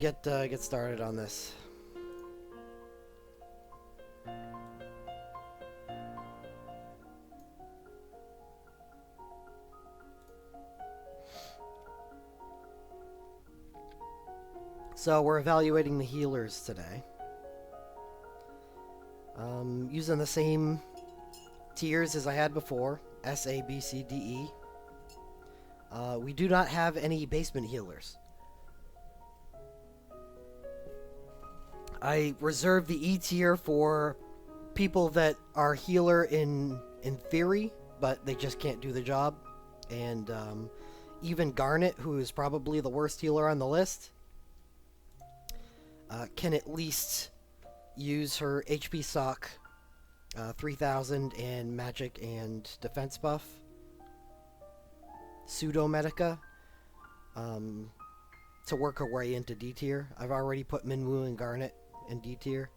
Get started on this. So we're evaluating the healers today. Using the same tiers as I had before, S, A, B, C, D, E. We do not have any basement healers. I reserve the E tier for people that are healer in theory, but they just can't do the job. And even Garnet, who is probably the worst healer on the list, can at least use her HP stock 3000 and magic and defense buff. Pseudo Medica. To work her way into D tier. I've already put Minwu and Garnet in D tier.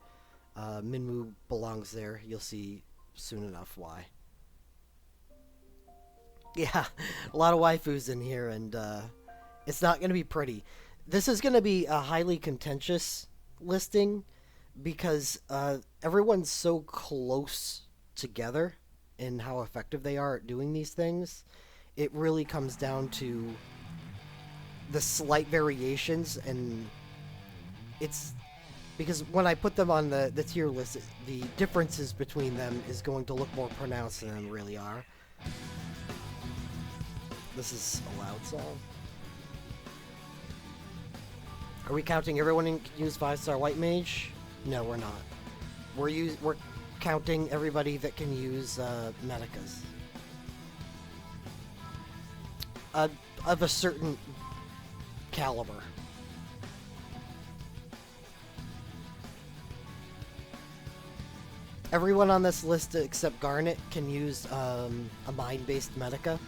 Minwu belongs there. You'll see soon enough why. Yeah, a lot of waifus in here, and it's not going to be pretty. This is going to be a highly contentious listing because everyone's so close together in how effective they are at doing these things. It really comes down to the slight variations, and it's because when I put them on the tier list, the differences between them is going to look more pronounced than they really are. This is a loud song. Are we counting everyone who can use 5-star White Mage? No, we're not. We're counting everybody that can use Medicas. Of a certain caliber. Everyone on this list except Garnet can use a mind-based Medica.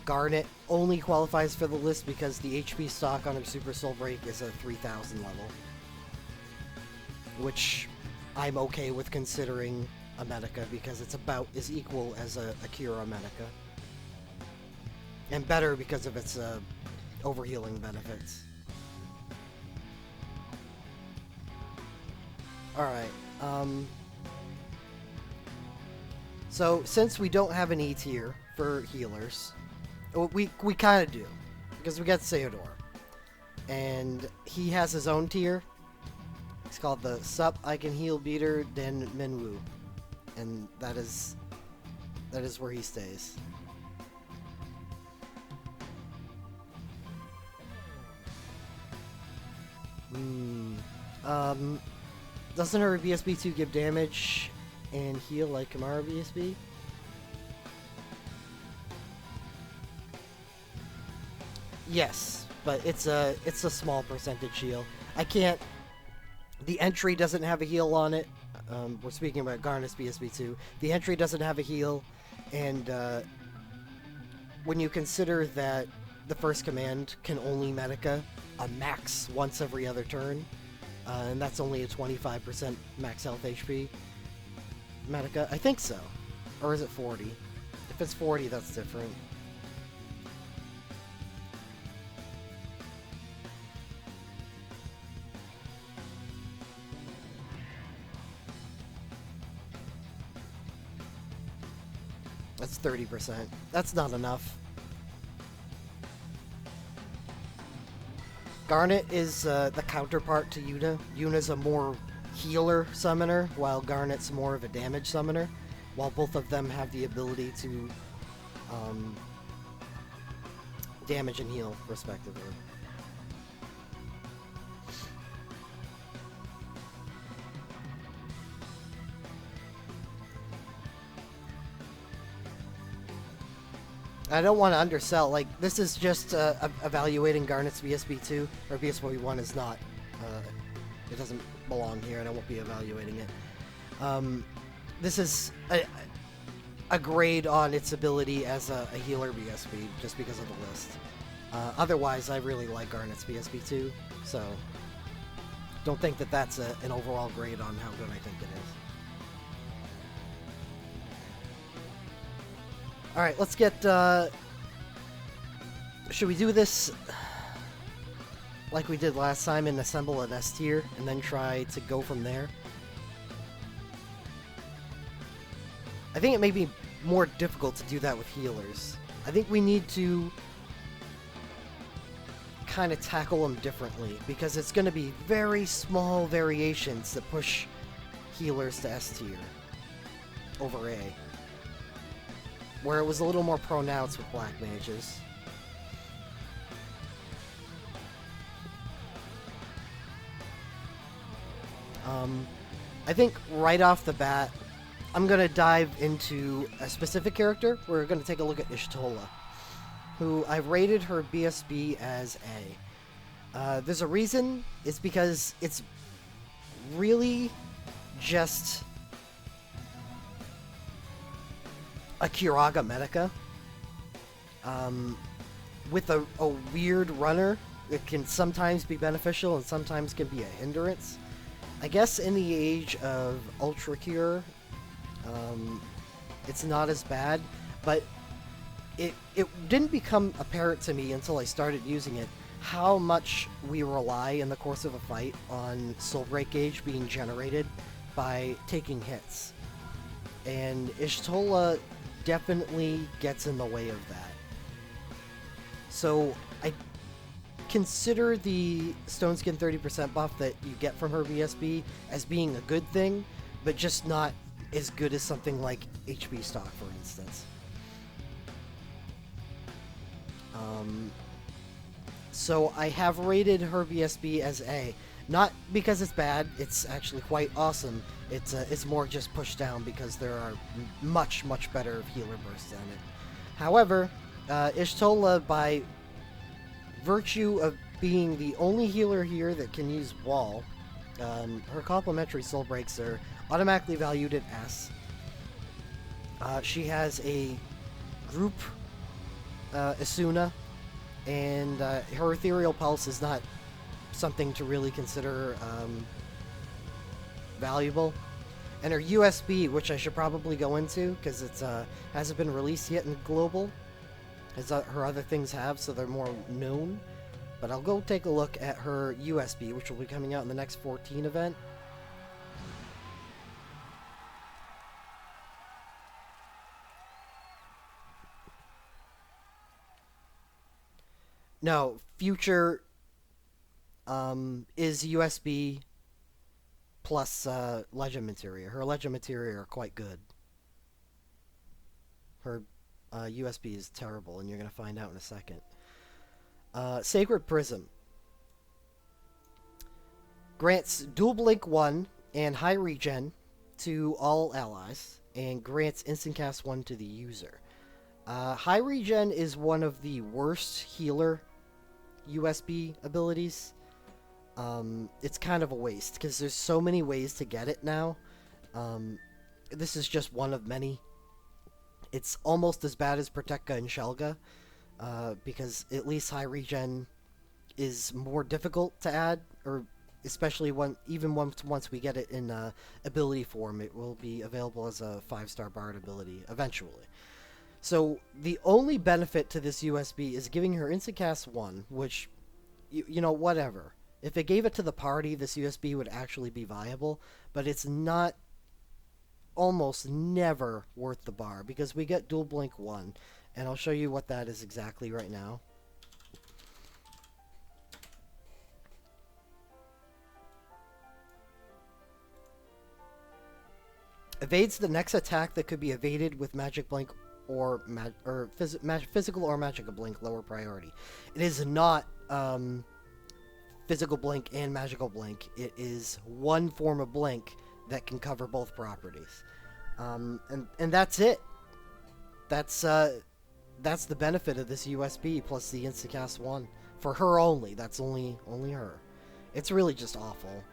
Garnet only qualifies for the list because the HP stock on her Super Soul Break is a 3000 level. Which I'm okay with considering a Medica because it's about as equal as a Cura Medica. And better because of its overhealing benefits. Alright, so since we don't have an E tier for healers, we kind of do, because we got Seodor, and he has his own tier. It's called the Sup I Can Heal Beater Den Minwu, and that is where he stays. Doesn't her BSB2 give damage and heal like Kamara BSB? Yes, but it's a small percentage heal. I can't. The entry doesn't have a heal on it. We're speaking about Garnet's BSB2. The entry doesn't have a heal, and when you consider that the first command can only Medica a max once every other turn, and that's only a 25% max health HP Medica. I think so. Or is it 40? If it's 40, that's different. That's 30%. That's not enough. Garnet is the counterpart to Yuna. Yuna's a more healer summoner, while Garnet's more of a damage summoner, while both of them have the ability to damage and heal, respectively. I don't want to undersell, like, this is just evaluating Garnet's BSB2, or BSB1 is not. It doesn't belong here, and I won't be evaluating it. This is a grade on its ability as a healer BSB, just because of the list. Otherwise, I really like Garnet's BSB2, so don't think that that's an overall grade on how good I think it is. Alright, let's get, should we do this? like we did last time and assemble an S tier, and then try to go from there. I think it may be more difficult to do that with healers. I think we need to kind of tackle them differently, because it's going to be very small variations that push healers to S tier over A, where it was a little more pronounced with black mages. I think right off the bat, I'm going to dive into a specific character. We're going to take a look at Y'shtola, who I've rated her BSB as A. There's a reason. It's because it's really just a Kiraga Medica. With a weird runner, it can sometimes be beneficial and sometimes can be a hindrance. I guess in the age of Ultra Cure, it's not as bad, but it didn't become apparent to me until I started using it how much we rely in the course of a fight on soul break gauge being generated by taking hits. And Y'shtola definitely gets in the way of that. So I consider the Stone Skin 30% buff that you get from her BSB as being a good thing, but just not as good as something like HP stock, for instance. So I have rated her BSB as A, not because it's bad. It's actually quite awesome. It's more just pushed down because there are much better healer bursts on it. However, Y'shtola, by virtue of being the only healer here that can use Wall, her complementary soul breaks are automatically valued at S. She has a group Asuna, and her ethereal pulse is not something to really consider valuable. And her USB, which I should probably go into because it's hasn't been released yet in global, as her other things have, so they're more known. But I'll go take a look at her USB, which will be coming out in the next 14 event. No, future is USB plus Legend Materia. Her Legend Materia are quite good. Her USB is terrible, and you're going to find out in a second. Sacred Prism grants dual blink 1 and high regen to all allies, and grants instant cast 1 to the user. High regen is one of the worst healer USB abilities. It's kind of a waste because there's so many ways to get it now. This is just one of many. It's almost as bad as Protecka and Shelga, because at least high regen is more difficult to add, or especially once we get it in ability form, it will be available as a 5-star Bard ability eventually. So the only benefit to this USB is giving her instant cast 1, which, you know, whatever. If it gave it to the party, this USB would actually be viable, but it's not, almost never worth the bar, because we get dual blink 1, and I'll show you what that is exactly right now. Evades the next attack that could be evaded with Magic Blink or physical or magical blink, lower priority. It is not physical blink and magical blink. It is one form of blink that can cover both properties, and that's it. That's the benefit of this USB plus the instacast 1 for her only. That's only her. It's really just awful.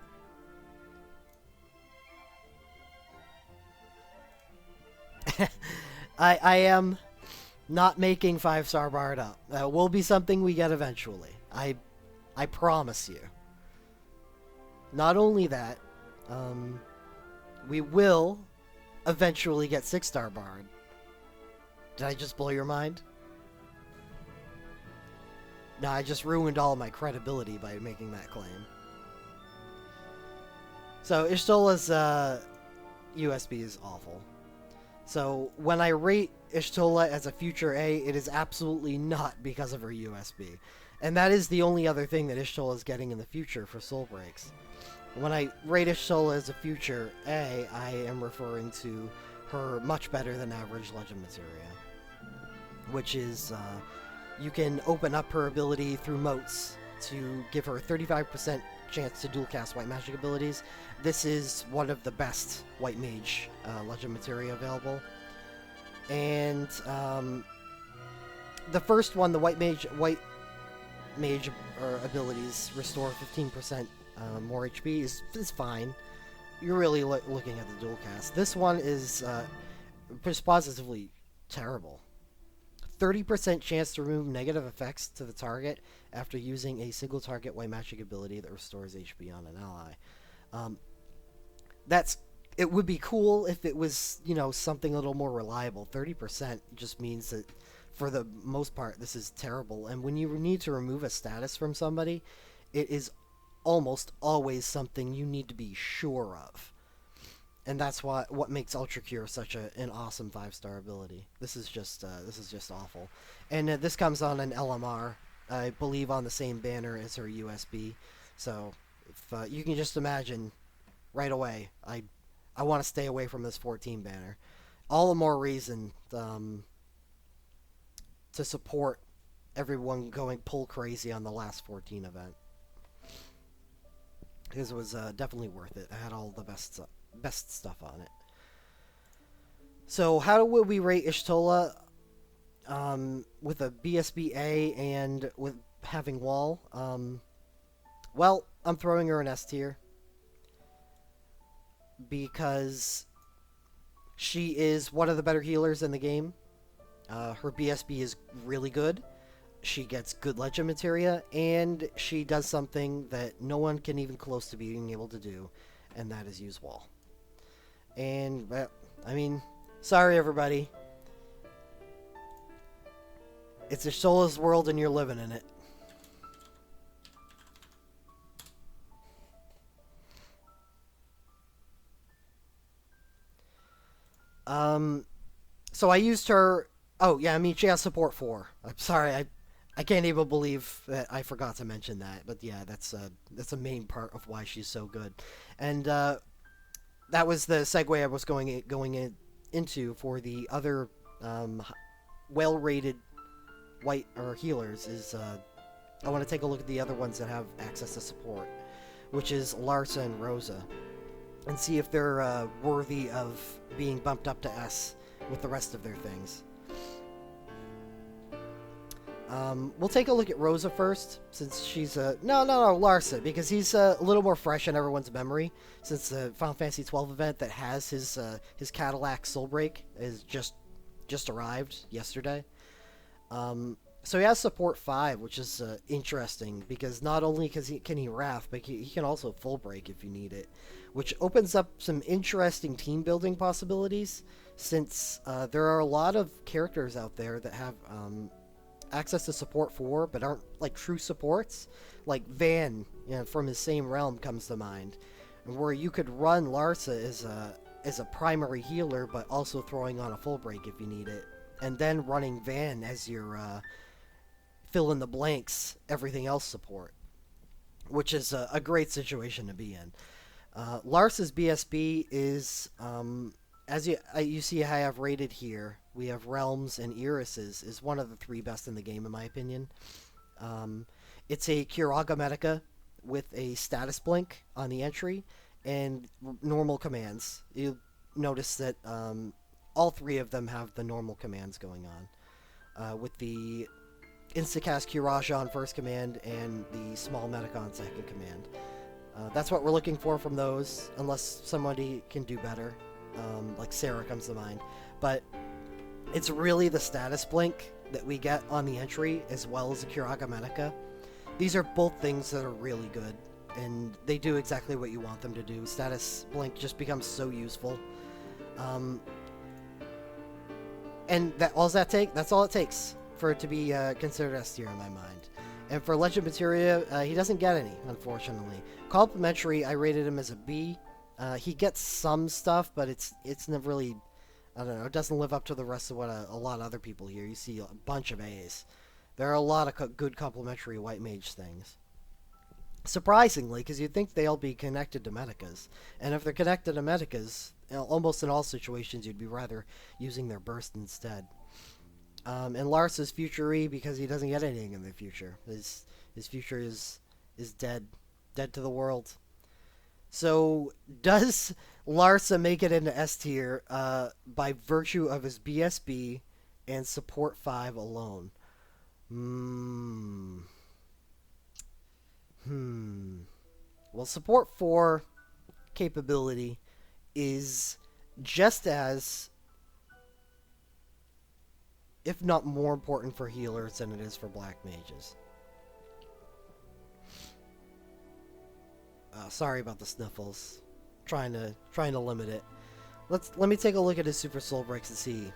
I am not making 5-star Bard up. That will be something we get eventually. I promise you. Not only that, we will eventually get 6-star Bard. Did I just blow your mind? No, I just ruined all my credibility by making that claim. So Ishtola's USB is awful. So when I rate Ishtola as a future A, it is absolutely not because of her USB. And that is the only other thing that Ishtola is getting in the future for Soul Breaks. When I rate Ishtola as a future A, I am referring to her much better than average Legend Materia. Which is, you can open up her ability through motes to give her a 35% chance to dual cast white magic abilities. This is one of the best white mage Legend Materia available. And the first one, the white mage abilities restore 15% more HP is fine. You're really looking at the dual cast. This one is positively terrible. 30% chance to remove negative effects to the target after using a single target white magic ability that restores HP on an ally. It would be cool if it was, something a little more reliable. 30% just means that for the most part this is terrible. And when you need to remove a status from somebody, it is almost always something you need to be sure of. And that's what makes Ultra Cure such an awesome 5-star ability. This is just awful. And this comes on an LMR, I believe, on the same banner as her USB. So if you can just imagine right away, I want to stay away from this 14 banner. All the more reason to support everyone going pull crazy on the last 14 event. Because it was definitely worth it. I had all the best stuff on it. So how would we rate Ishtola with a BSBA and with having wall? Well, I'm throwing her an S tier because she is one of the better healers in the game. Her BSB is really good. She gets good Legend Materia, and she does something that no one can even close to being able to do, and that is use wall. And, well, I mean, sorry everybody. It's Ishtola's world and you're living in it. So I used her... Oh, yeah, I mean, she has support 4. I'm sorry, I can't even believe that I forgot to mention that. But yeah, that's a main part of why she's so good. And, that was the segue I was going into for the other well-rated white or healers. Is I want to take a look at the other ones that have access to support, which is Larsa and Rosa, and see if they're worthy of being bumped up to S with the rest of their things. We'll take a look at Rosa first, since she's no, Larsa, because he's a little more fresh in everyone's memory, since the Final Fantasy XII event that has his Cadillac Soul Break is just arrived yesterday. So he has support 5, which is interesting, because not only can he Wrath, but he can also full break if you need it, which opens up some interesting team building possibilities, since there are a lot of characters out there that have access to support 4, but aren't like true supports. Like Van, from his same realm comes to mind, where you could run Larsa as a primary healer, but also throwing on a full break if you need it, and then running Van as your fill in the blanks everything else support, which is a great situation to be in. Larsa's BSB is as you see I have rated here. We have Relms and Aerith's is one of the 3 best in the game, in my opinion. It's a Curaga Medica with a status blink on the entry and normal commands. You notice that all 3 of them have the normal commands going on, with the Instacast Curaja on first command and the small Medica on second command. That's what we're looking for from those, unless somebody can do better, like Sarah comes to mind. But it's really the status blink that we get on the entry, as well as the Curaga Medica. These are both things that are really good, and they do exactly what you want them to do. Status blink just becomes so useful. And that's all it takes for it to be considered S tier in my mind. And for Legend Materia, he doesn't get any, unfortunately. Complimentary, I rated him as a B. He gets some stuff, but it's not really, I don't know, it doesn't live up to the rest of what a lot of other people here. You see a bunch of A's. There are a lot of good complimentary White Mage things. Surprisingly, because you'd think they'll be connected to Medicas. And if they're connected to Medicas, almost in all situations, you'd be rather using their burst instead. And Larsa's Future-y because he doesn't get anything in the future. His future is dead. Dead to the world. So, does Larsa make it into S tier by virtue of his BSB and support 5 alone? Well, support 4 capability is just as, if not more important for healers than it is for black mages. Sorry about the sniffles. Trying to limit it. Let me take a look at his super soul breaks and see.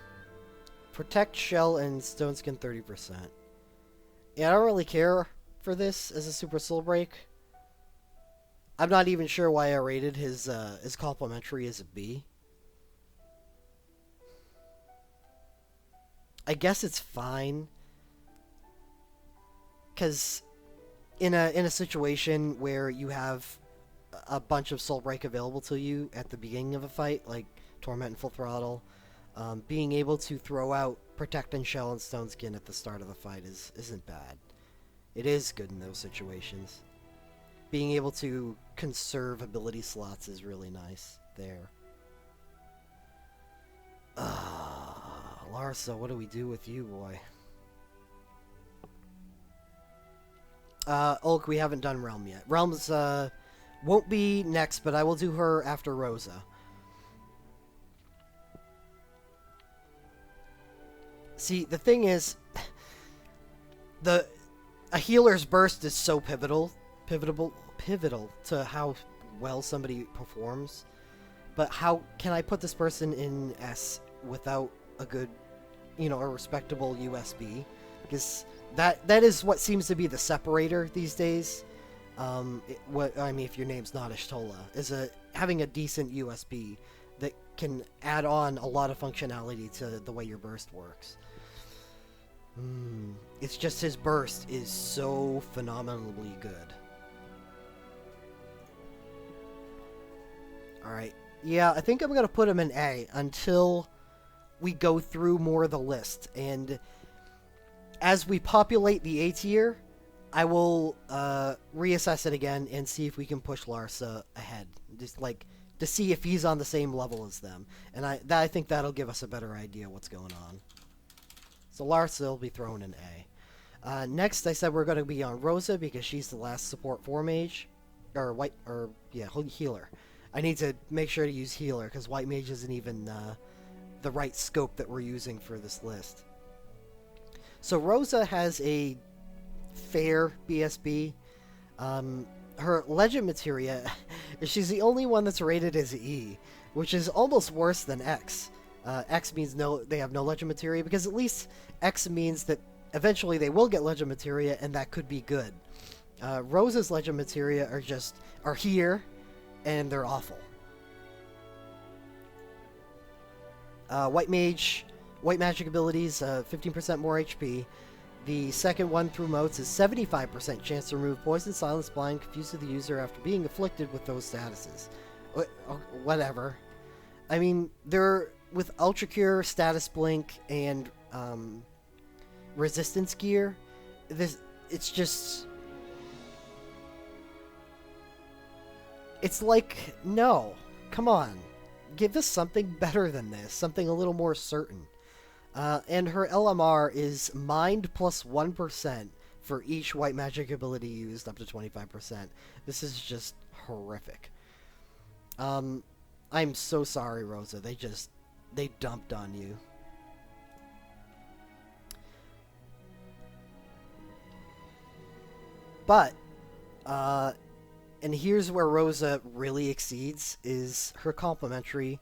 Protect, shell, and stone skin 30%. Yeah, I don't really care for this as a super soul break. I'm not even sure why I rated his complimentary as a B. I guess it's fine, because in a situation where you have a bunch of soul break available to you at the beginning of a fight, like Torment and Full Throttle, being able to throw out Protect and Shell and Stone Skin at the start of the fight isn't bad. It is good in those situations. Being able to conserve ability slots is really nice there. Larsa, what do we do with you, boy? Ulk, we haven't done Relm yet. Relm's, won't be next, but I will do her after Rosa. See, the thing is, a healer's burst is so pivotal to how well somebody performs. But how can I put this person in S without a good, a respectable USB? Because that is what seems to be the separator these days. If your name's not Ishtola, is having a decent USB that can add on a lot of functionality to the way your burst works. It's just his burst is so phenomenally good. Alright. Yeah, I think I'm going to put him in A until we go through more of the list. And as we populate the A tier, I will reassess it again and see if we can push Larsa ahead. Just to see if he's on the same level as them. And I think that'll give us a better idea what's going on. So Larsa will be thrown in A. Next, I said we're going to be on Rosa because she's the last support 4 mage. Healer. I need to make sure to use healer because white mage isn't even the right scope that we're using for this list. So Rosa has a fair BSB. Her legend materia, she's the only one that's rated as E, which is almost worse than X. X means they have no legend materia, because at least X means that eventually they will get legend materia, and that could be good. Rosa's legend materia are here, and they're awful. White magic abilities, 15% more HP. The second one through motes is 75% chance to remove poison, silence, blind, confuse the user after being afflicted with those statuses. Whatever. I mean, they're with Ultra Cure, Status Blink, and Resistance Gear. It's just... It's like, no. Come on. Give us something better than this. Something a little more certain. And her LMR is Mind plus 1% for each white magic ability used, up to 25%. This is just horrific. I'm so sorry, Rosa. They dumped on you. But, and here's where Rosa really exceeds, is her complimentary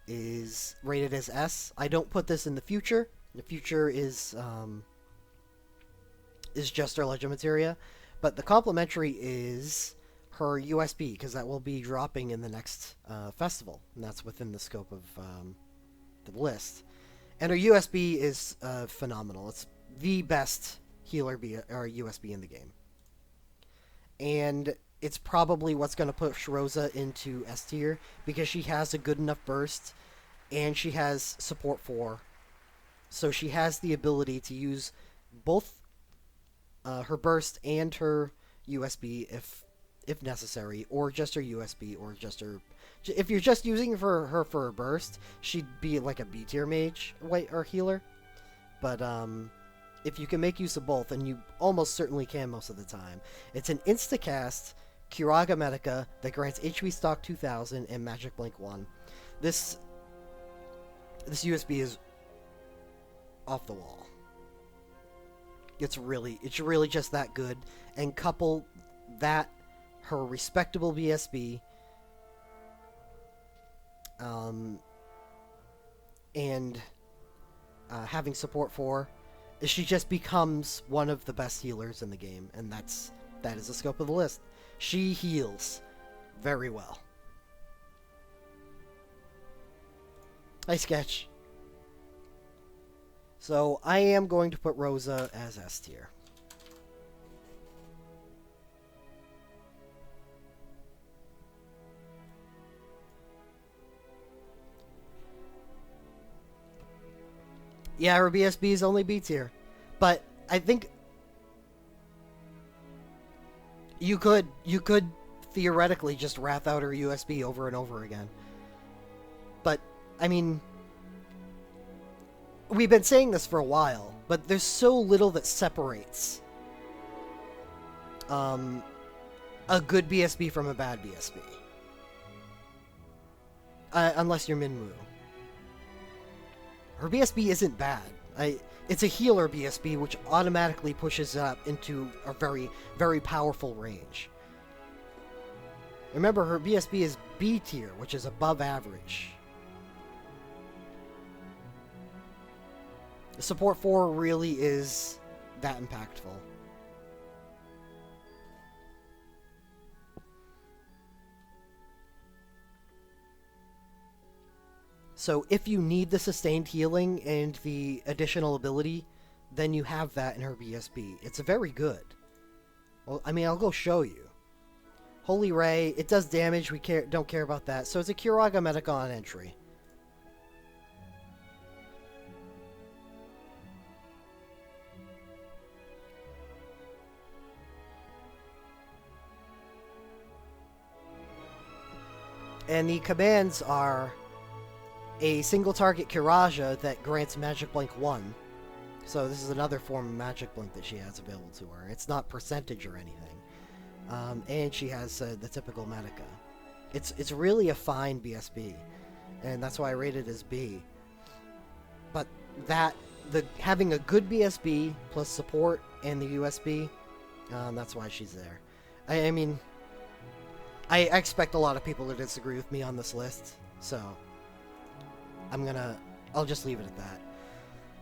is rated as S. I don't put this in the future. The future is is just her Legend Materia, but the complementary is her USB, because that will be dropping in the next festival, and that's within the scope of the list. And her USB is phenomenal. It's the best healer or USB in the game. And it's probably what's going to push Rosa into S tier, because she has a good enough burst, and she has support 4. So she has the ability to use both her burst and her USB if necessary, or just her USB, or just her... If you're just using her for a burst, she'd be like a B tier mage or healer. But if you can make use of both, and you almost certainly can most of the time, it's an instacast Curaga Medica that grants HP stock 2000 and Magic Blink 1. This USB is off the wall. It's really just that good, and couple that her respectable BSB and having support for, she just becomes one of the best healers in the game, and that is the scope of the list. She heals very well. Hi, Sketch. So I am going to put Rosa as S tier. Yeah, her BSB is only B tier, but I think you could theoretically just wrath out her USB over and over again. But I mean, we've been saying this for a while, but there's so little that separates a good BSB from a bad BSB. Unless you're Minwu. Her BSB isn't bad. It's a healer BSB, which automatically pushes it up into a very, very powerful range. Remember, her BSB is B tier, which is above average. The support 4 really is that impactful. So if you need the sustained healing and the additional ability, then you have that in her BSB. It's very good. Well, I mean, I'll go show you. Holy Ray, it does damage, don't care about that. So it's a Curaga Medica on entry. And the commands are a single target Kiraja that grants Magic Blink 1. So this is another form of Magic Blink that she has available to her. It's not percentage or anything. And she has the typical Medica. It's really a fine BSB, and that's why I rate it as B. But having a good BSB plus support and the USB, that's why she's there. I mean, I expect a lot of people to disagree with me on this list, so I'll just leave it at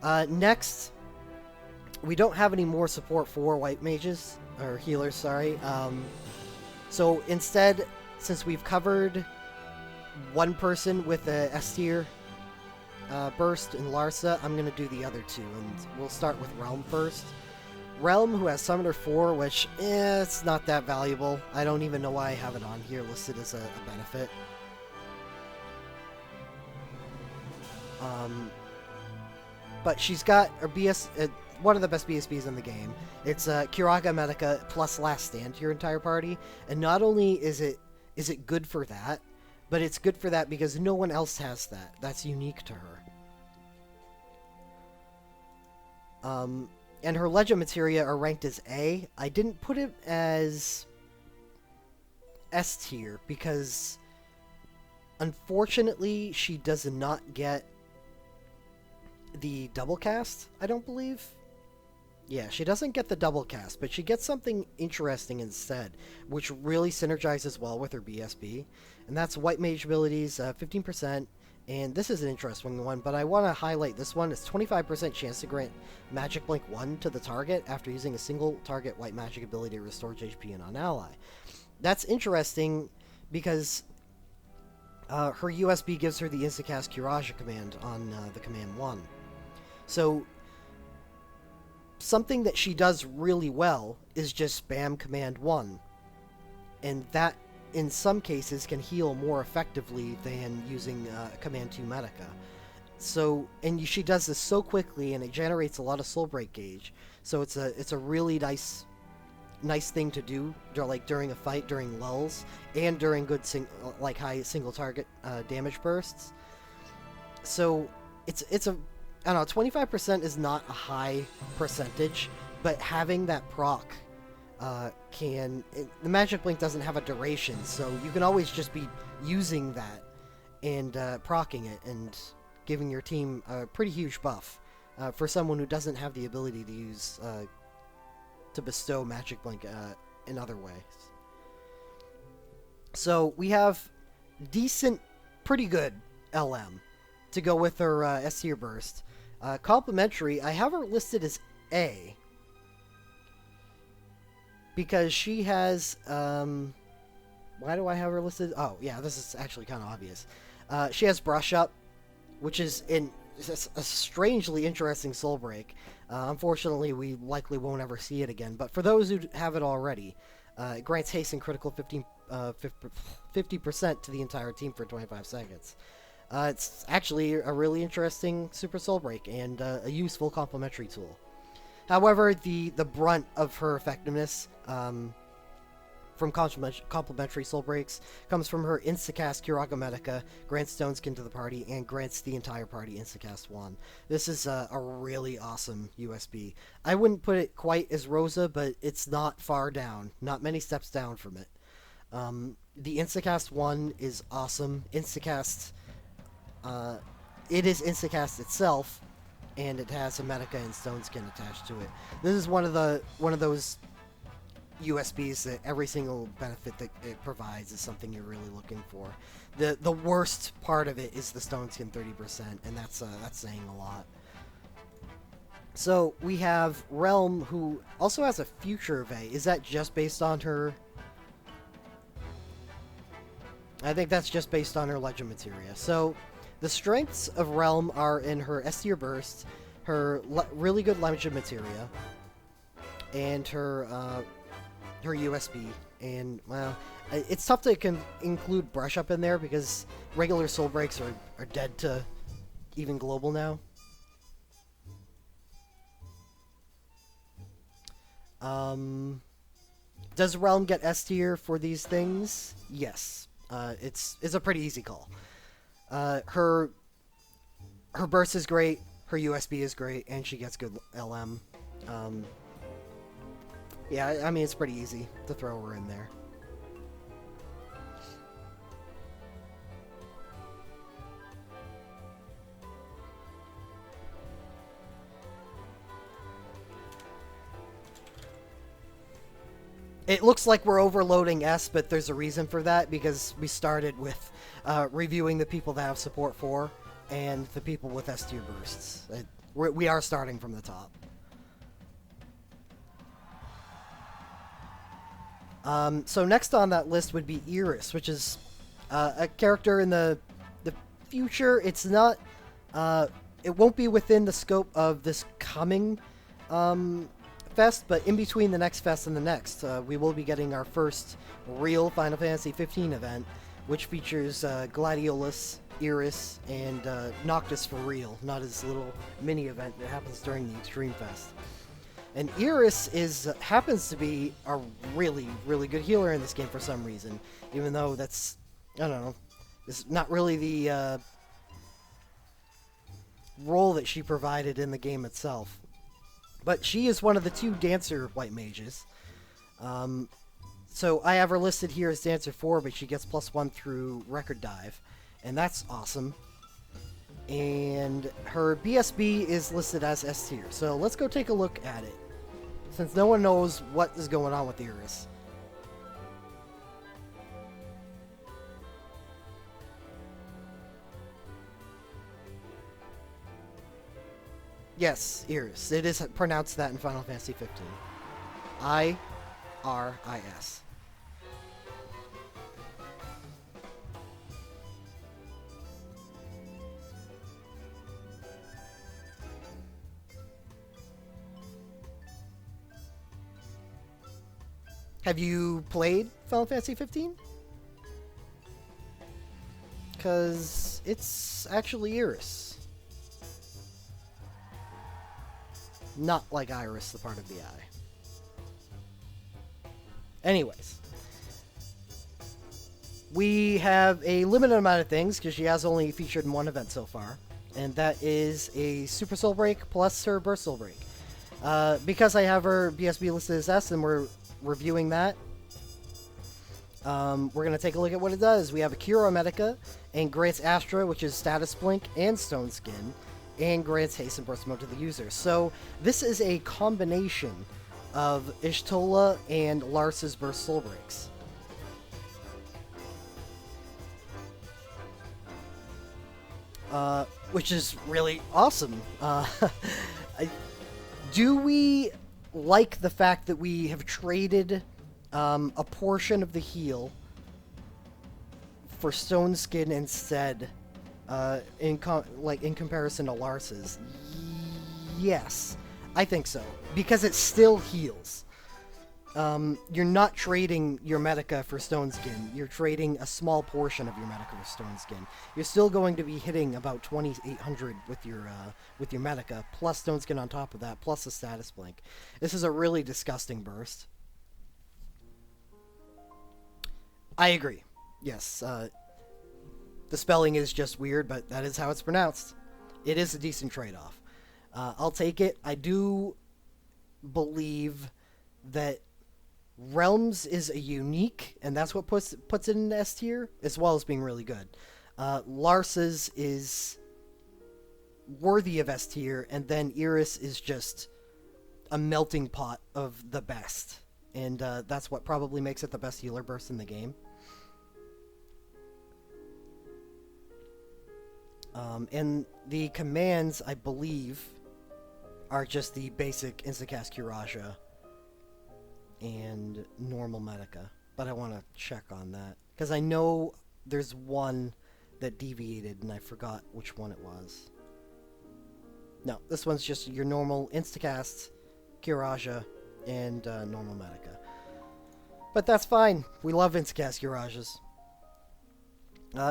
that. Next, we don't have any more support for white mages, or healers, sorry. So instead, since we've covered one person with a S tier burst in Larsa, I'm going to do the other two, and we'll start with Relm first. Relm, who has Summoner 4, which, it's not that valuable. I don't even know why I have it on here listed as a benefit. But she's got her one of the best BSBs in the game. It's Curaga Medica plus Last Stand to your entire party, and not only is it good for that, but it's good for that because no one else has that. That's unique to her. And her Legend Materia are ranked as A. I didn't put it as S tier because, unfortunately, she does not get the double cast, I don't believe. Yeah, she doesn't get the double cast, but she gets something interesting instead, which really synergizes well with her BSB, and that's White Mage abilities, 15%, And this is an interesting one, but I want to highlight this one. It's 25% chance to grant Magic Blink 1 to the target after using a single target white magic ability to restore HP and on ally. That's interesting because her USB gives her the Instacast Kiraja command on the command 1. So something that she does really well is just spam command 1. And that, in some cases, can heal more effectively than using command 2 Medica. So, and she does this so quickly, and it generates a lot of soul break gauge. So it's a really nice thing to do, like during a fight, during lulls, and during good high single target damage bursts. So it's a, I don't know, 25% is not a high percentage, but having that proc the Magic Blink doesn't have a duration, so you can always just be using that and proccing it and giving your team a pretty huge buff for someone who doesn't have the ability to use to bestow Magic Blink in other ways. So we have decent, pretty good LM to go with her S tier burst. Complimentary, I have her listed as A because she has why do I have her listed? Oh yeah, this is actually kind of obvious. She has Brush Up, which is a strangely interesting soul break. Unfortunately, we likely won't ever see it again, but for those who have it already, it grants haste and critical 50% to the entire team for 25 seconds. It's actually a really interesting super soul break and a useful complementary tool. However, the brunt of her effectiveness from complementary soul breaks comes from her Instacast Kiraga Medica, grants Stone Skin to the party, and grants the entire party Instacast 1. This is a really awesome USB. I wouldn't put it quite as Rosa, but it's not far down. Not many steps down from it. The Instacast 1 is awesome. Instacast, it is Instacast itself, and it has a Medica and Stone Skin attached to it. This is one of those USBs that every single benefit that it provides is something you're really looking for. The worst part of it is the Stone Skin 30%, and that's saying a lot. So we have Relm, who also has a future of A. Is that just based on her? I think that's just based on her Legend Materia. So the strengths of Relm are in her S tier burst, her really good Legend Materia, and her USB. And, well, it's tough to include Brush Up in there because regular soul breaks are dead to even global now. Does Relm get S tier for these things? Yes. It's a pretty easy call. Her burst is great, her USB is great, and she gets good LM. Yeah, I mean, it's pretty easy to throw her in there. It looks like we're overloading S, but there's a reason for that, because we started with reviewing the people that have support for and the people with S tier bursts. We are starting from the top. So next on that list would be Aerith, which is a character in the future. It's not, it won't be within the scope of this coming fest, but in between the next fest and the next, we will be getting our first real Final Fantasy 15 event, which features Gladiolus, Aerith, and Noctis for real, not his little mini event that happens during the Extreme Fest. And Aerith happens to be a really, really good healer in this game for some reason, even though that's, I don't know, it's not really the role that she provided in the game itself. But she is one of the 2 Dancer White Mages. So I have her listed here as Dancer 4, but she gets +1 through Record Dive, and that's awesome. And her BSB is listed as S tier. So let's go take a look at it, since no one knows what is going on with Aerith. Yes, Iris. It is pronounced that in Final Fantasy 15. I-R-I-S. Have you played Final Fantasy 15? Because it's actually Iris. Not like Iris, the part of the eye. Anyways. We have a limited amount of things, because she has only featured in one event so far. And that is a Super Soul Break plus her Burst Soul Break. Because I have her BSB listed as S, and we're reviewing that. We're going to take a look at what it does. We have a Cura Medica, and grants Astra, which is Status Blink and Stone Skin, and grants Haste and Burst Mode to the user. So this is a combination of Ishtola and Larsa's Burst Soul Breaks. Which is really awesome. Do we like the fact that we have traded a portion of the heal for Stone Skin instead, in comparison to Larsa's? Yes, I think so, because it still heals. You're not trading your Medica for Stone Skin. You're trading a small portion of your Medica for Stone Skin. You're still going to be hitting about 2,800 with your Medica, plus Stone Skin on top of that, plus a Status Blink. This is a really disgusting burst. I agree. Yes, the spelling is just weird, but that is how it's pronounced. It is a decent trade-off. I'll take it. I do believe that Relm's is a unique, and that's what puts it in S tier, as well as being really good. Larsa's is worthy of S tier, and then Iris is just a melting pot of the best. And that's what probably makes it the best healer burst in the game. And the commands, I believe, are just the basic Instacast Curaja and normal Medica. But I want to check on that, because I know there's one that deviated, and I forgot which one it was. No, this one's just your normal Instacast Curaja and normal Medica. But that's fine. We love Instacast Curajas.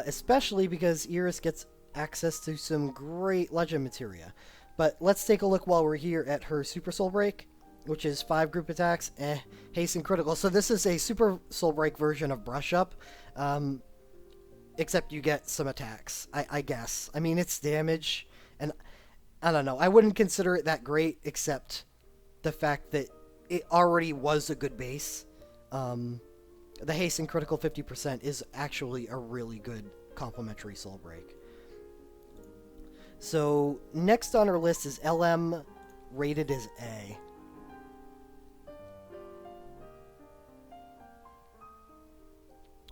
Especially because Iris gets access to some great Legend materia. But let's take a look while we're here at her Super Soul Break, which is 5 group attacks, haste and critical. So this is a Super Soul Break version of Brush Up, except you get some attacks, I guess. I mean, it's damage, and I don't know. I wouldn't consider it that great, except the fact that it already was a good base. The haste and critical 50% is actually a really good complementary Soul Break. So next on our list is LM, rated as A.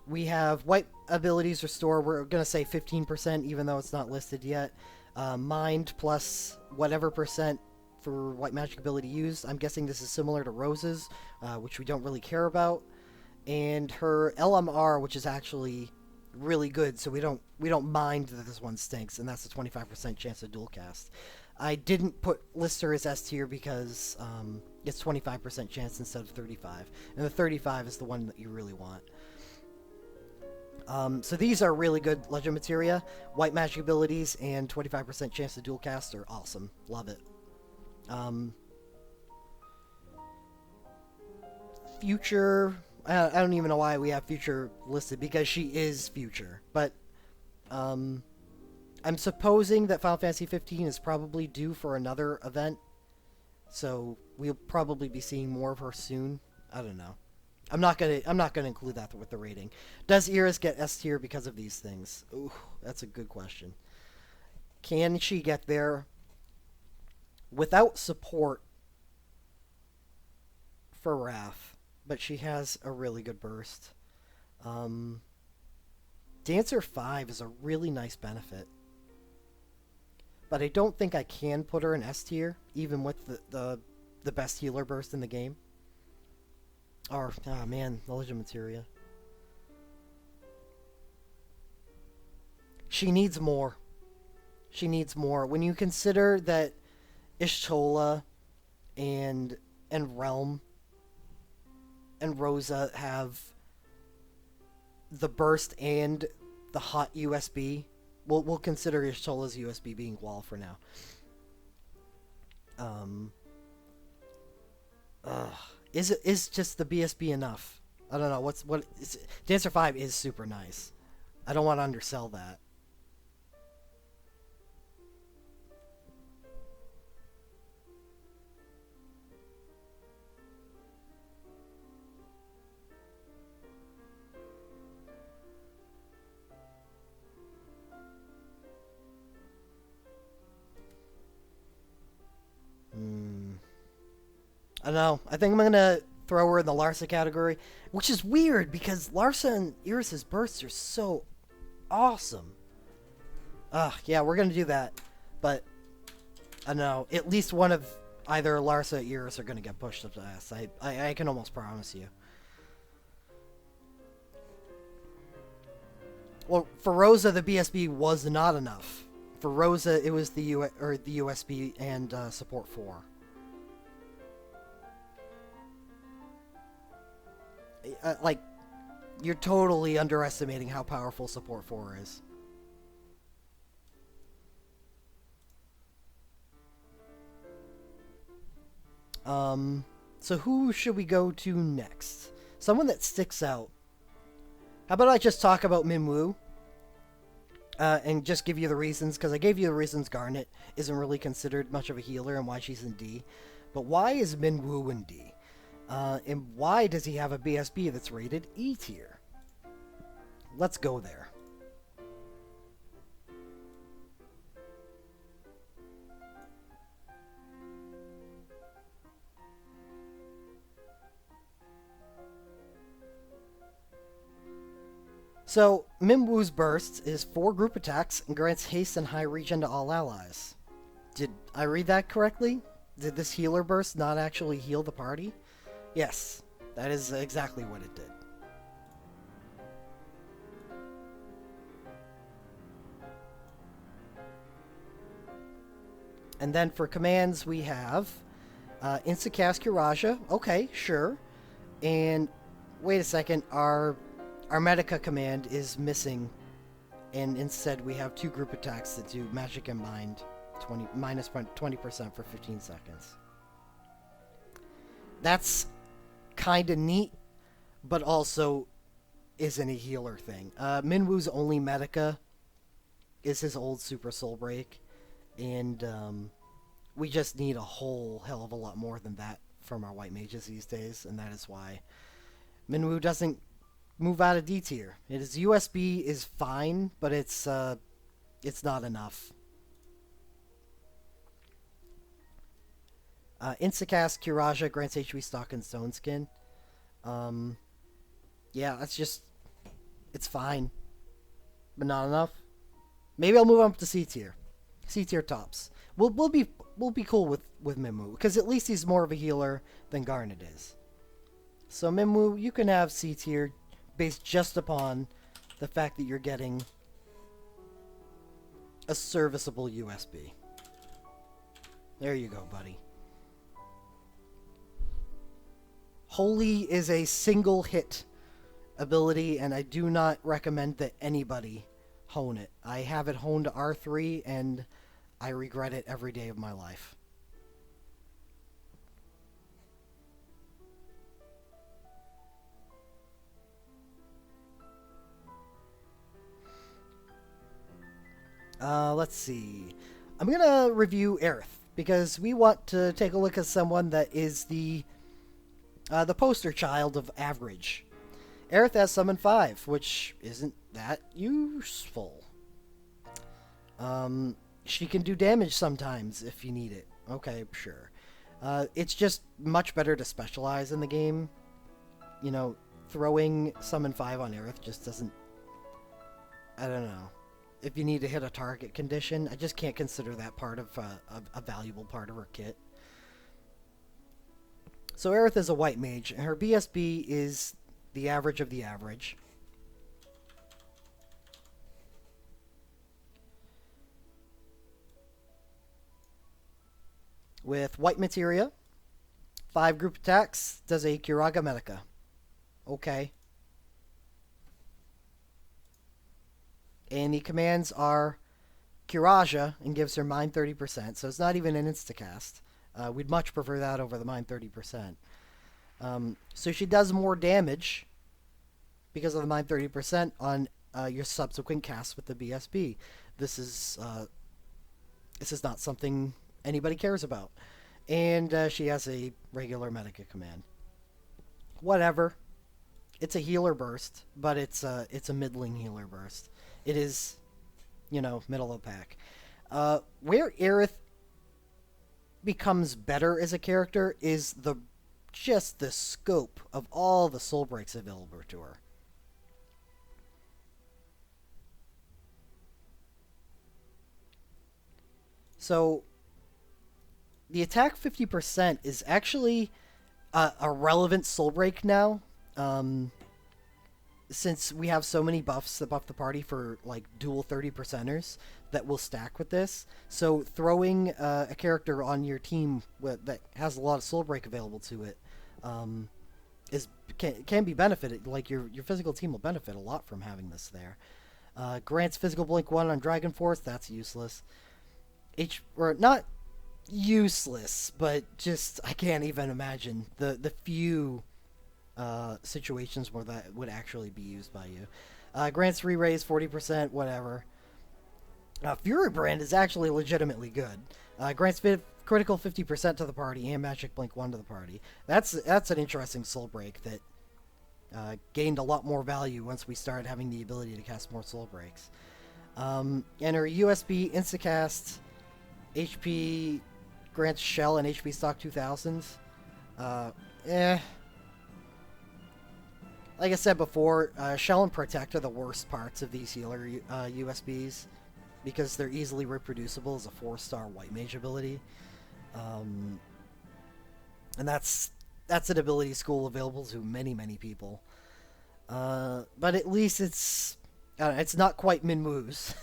We have White Abilities Restore. We're going to say 15%, even though it's not listed yet. Mind plus whatever percent for White Magic Ability used. I'm guessing this is similar to Rosa's, which we don't really care about. And her LMR, which is actually really good, so we don't mind that this one stinks, and that's a 25% chance of dual cast. I didn't list her as S tier because it's 25% chance instead of 35, and the 35 is the one that you really want. So these are really good Legend materia. White Magic abilities and 25% chance to dual cast are awesome. Love it. Future, I don't even know why we have Future listed, because she is Future. But I'm supposing that Final Fantasy 15 is probably due for another event, so we'll probably be seeing more of her soon. I don't know. I'm not gonna include that with the rating. Does Iris get S tier because of these things? Ooh, that's a good question. Can she get there without support for Wrath? But she has a really good burst. Dancer 5 is a really nice benefit. but I don't think I can put her in S tier, even with the best healer burst in the game. Or, oh man, the Legend Materia. She needs more. She needs more. When you consider that Ishtola and Relm and Rosa have the burst and the hot USB, we'll consider Ishtola's USB being wall for now. Is just the BSB enough? I don't know. Dancer 5 is super nice. I don't want to undersell that. I don't know. I think I'm going to throw her in the Larsa category, which is weird because Larsa and Aerith's bursts are so awesome. Yeah, we're going to do that. But, I don't know. At least one of either Larsa or Aerith are going to get pushed up to S. I can almost promise you. Well, for Rosa, the BSB was not enough. For Rosa, it was the USB and support 4. Like, you're totally underestimating how powerful support 4 is. So who should we go to next? Someone that sticks out. How about I just talk about Minwu? And just give you the reasons, because I gave you the reasons Garnet isn't really considered much of a healer and why she's in D. But why is Minwu in D? And why does he have a BSB that's rated E tier? Let's go there. So, Minwu's burst is 4 group attacks and grants haste and high regen to all allies. Did I read that correctly? Did this healer burst not actually heal the party? Yes, that is exactly what it did. And then for commands, we have Instacast Kuraja. Okay, sure. And wait a second, our Medica command is missing. And instead, we have 2 group attacks that do Magic and Mind, minus 20% for 15 seconds. That's kind of neat, but also isn't a healer thing. Minwu's only Medica is his old Super Soul Break, and we just need a whole hell of a lot more than that from our white mages these days, and that is why Minwu doesn't move out of D tier. His USB is fine, but it's not enough. Instacast Kuraja grants HP stock and stone skin. Yeah, that's just, it's fine, but not enough. Maybe I'll move up to C tier. C tier tops. We'll be cool with Minwu, because at least he's more of a healer than Garnet is. So Minwu, you can have C tier based just upon the fact that you're getting a serviceable USB. There you go, buddy. Holy is a single hit ability, and I do not recommend that anybody hone it. I have it honed to R3, and I regret it every day of my life. Let's see. I'm going to review Aerith, because we want to take a look at someone that is the poster child of average. Aerith has Summon 5, which isn't that useful. She can do damage sometimes if you need it. Okay, sure. It's just much better to specialize in the game. You know, throwing Summon 5 on Aerith just doesn't... I don't know. if you need to hit a target condition. I just can't consider that part of a valuable part of her kit. So Aerith is a white mage, and her BSB is the average of the average. With white materia, 5 group attacks, does a Kiraga Medica. Okay. And the commands are Kiraja and gives her mind 30%, so it's not even an instacast. We'd much prefer that over the mind 30%. So she does more damage because of the mind 30% on your subsequent casts with the BSB. This is not something anybody cares about. And she has a regular Medica command. Whatever. It's a healer burst, but it's a middling healer burst. It is, middle of the pack. Where Aerith becomes better as a character is just the scope of all the soul breaks available to her. So the attack 50% is actually a relevant soul break now, since we have so many buffs that buff the party for like dual 30%ers that will stack with this. So throwing a character on your team that has a lot of soul break available to it can be benefited. Like your physical team will benefit a lot from having this there. Grants physical blink 1 on Dragon Force. That's useless. Or not useless, but just I can't even imagine the few situations where that would actually be used by you. Grants re-raise 40%, whatever. Fury Brand is actually legitimately good. Grants critical 50% to the party and Magic Blink 1 to the party. That's an interesting soul break that gained a lot more value once we started having the ability to cast more soul breaks. And her USB Instacast HP grants Shell and HP stock 2000s. Like I said before, Shell and Protect are the worst parts of these healer USBs because they're easily reproducible as a 4-star white mage ability. And that's an ability school available to many people. But at least it's not quite Minwu's.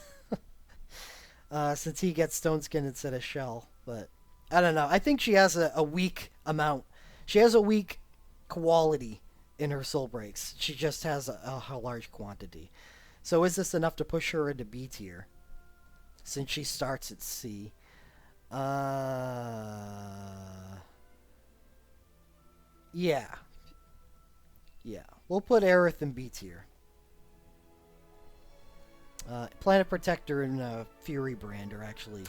Since he gets Stone Skin instead of Shell. But I don't know. I think she has a weak amount. She has a weak quality in her soul breaks. She just has a large quantity. So is this enough to push her into B tier? Since she starts at C. Yeah. We'll put Aerith in B tier. Planet Protector and Fury Brand are actually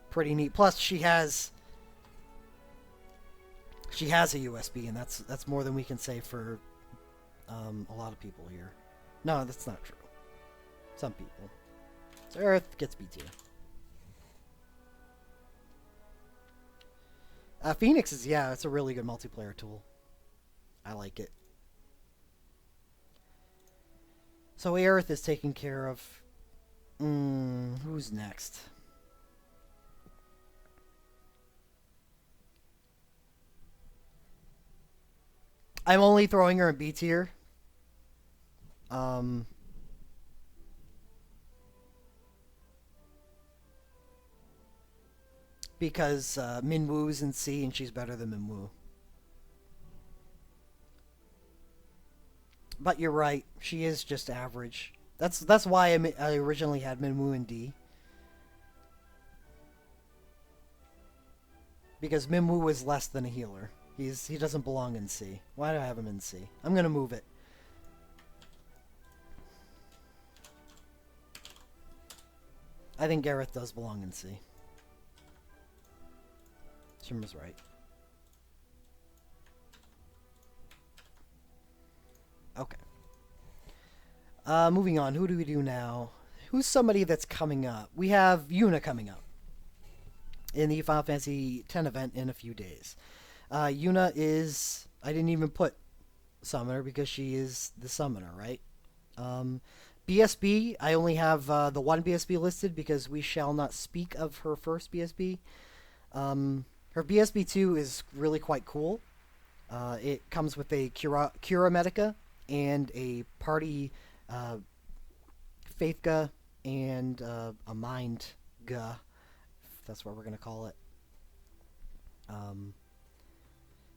pretty neat. Plus, she has a USB, and that's more than we can say for a lot of people here. No, that's not true. Some people. So Aerith gets B tier. Phoenix is, it's a really good multiplayer tool. I like it. So Aerith is taken care of. Who's next? I'm only throwing her in B tier. Because Minwu's in C and she's better than Minwu. But you're right, she is just average. That's why I originally had Minwu in D. Because Minwu is less than a healer. He doesn't belong in C. Why do I have him in C? I'm gonna move it. I think Aerith does belong in C. Shimmer's right. Okay. Moving on. Who do we do now? Who's somebody that's coming up? We have Yuna coming up in the Final Fantasy X event in a few days. Yuna is... I didn't even put Summoner because she is the Summoner, right? BSB, I only have the one BSB listed because we shall not speak of her first BSB. Her BSB 2 is really quite cool. It comes with a Cura Medica and a Party Faithga and a Mind Ga, if that's what we're going to call it.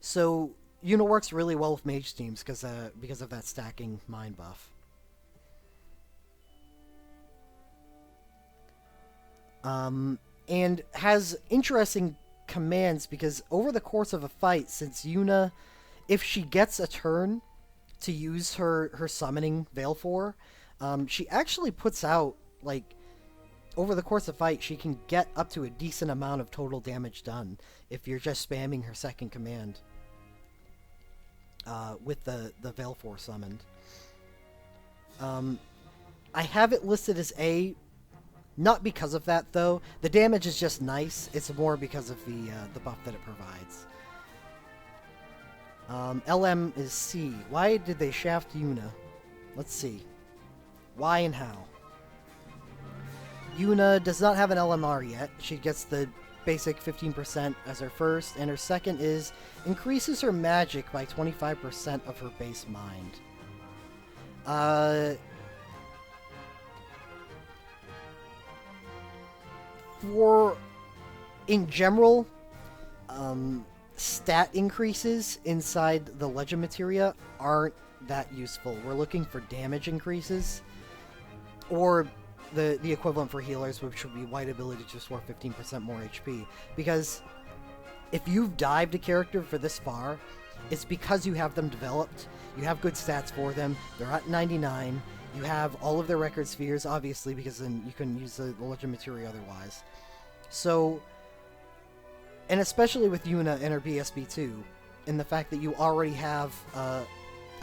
So Yuna works really well with mage teams because of that stacking mind buff. And has interesting commands because over the course of a fight, since Yuna, if she gets a turn to use her summoning Veil for, she actually puts out, like, over the course of fight, she can get up to a decent amount of total damage done if you're just spamming her second command with the Veil for summoned. I have it listed as A, not because of that though. The damage is just nice. It's more because of the buff that it provides. LM is C. Why did they shaft Yuna? Let's see. Why and how? Yuna does not have an LMR yet. She gets the basic 15% as her first, and her second is increases her magic by 25% of her base mind. In general, stat increases inside the legend materia aren't that useful. We're looking for damage increases, or the equivalent for healers, which would be white ability to restore 15% more HP. Because if you've dived a character for this far, it's because you have them developed, you have good stats for them, they're at 99, you have all of their record spheres, obviously, because then you couldn't use the legend materia otherwise. So, and especially with Yuna and her BSB2, and the fact that you already have a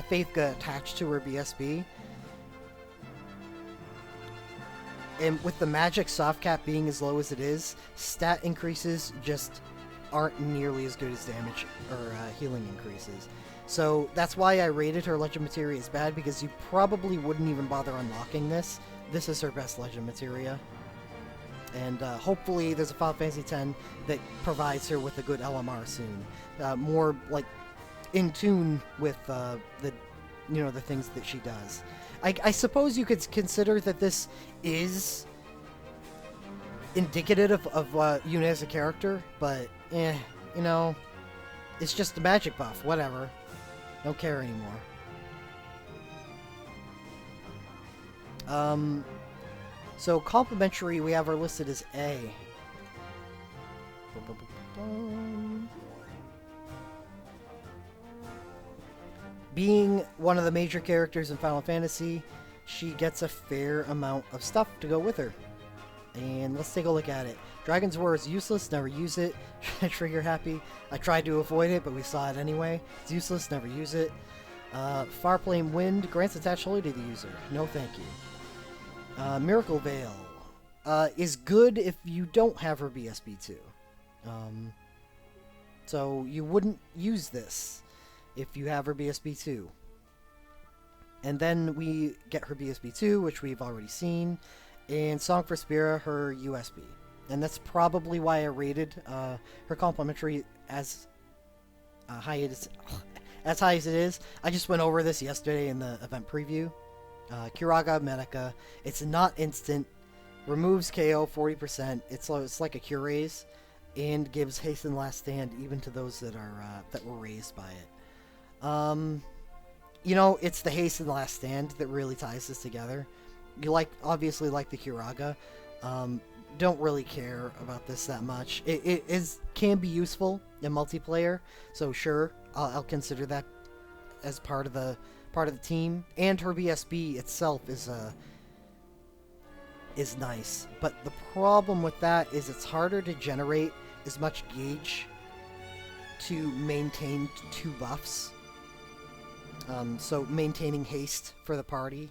Faithga attached to her BSB, and with the magic soft cap being as low as it is, stat increases just aren't nearly as good as damage or healing increases. So that's why I rated her legend materia as bad, because you probably wouldn't even bother unlocking this. This is her best legend materia. And hopefully there's a Final Fantasy X that provides her with a good LMR soon. More like in tune with the things that she does. I suppose you could consider that this is indicative of Yuna as a character, but it's just a magic buff, whatever. Don't care anymore. So complimentary, we have her listed as A. Being one of the major characters in Final Fantasy, she gets a fair amount of stuff to go with her. And let's take a look at it. Dragon's War is useless, never use it. Trigger happy. I tried to avoid it, but we saw it anyway. It's useless, never use it. Farplane Wind grants attach wholly to the user. No thank you. Miracle Veil is good if you don't have her BSB2. So you wouldn't use this if you have her BSB2. And then we get her BSB2, which we've already seen, and Song for Spira, her USB. And that's probably why I rated her complimentary as high as it is. I just went over this yesterday in the event preview. Curaga Medica. It's not instant. Removes KO 40%. It's like a cure raise, and gives haste and last stand even to those that were raised by it. It's the haste and last stand that really ties this together. You obviously like the Curaga. Don't really care about this that much. It can be useful in multiplayer, so sure, I'll consider that as part of the team. And her BSB itself is nice, but the problem with that is it's harder to generate as much gauge to maintain two buffs. So maintaining haste for the party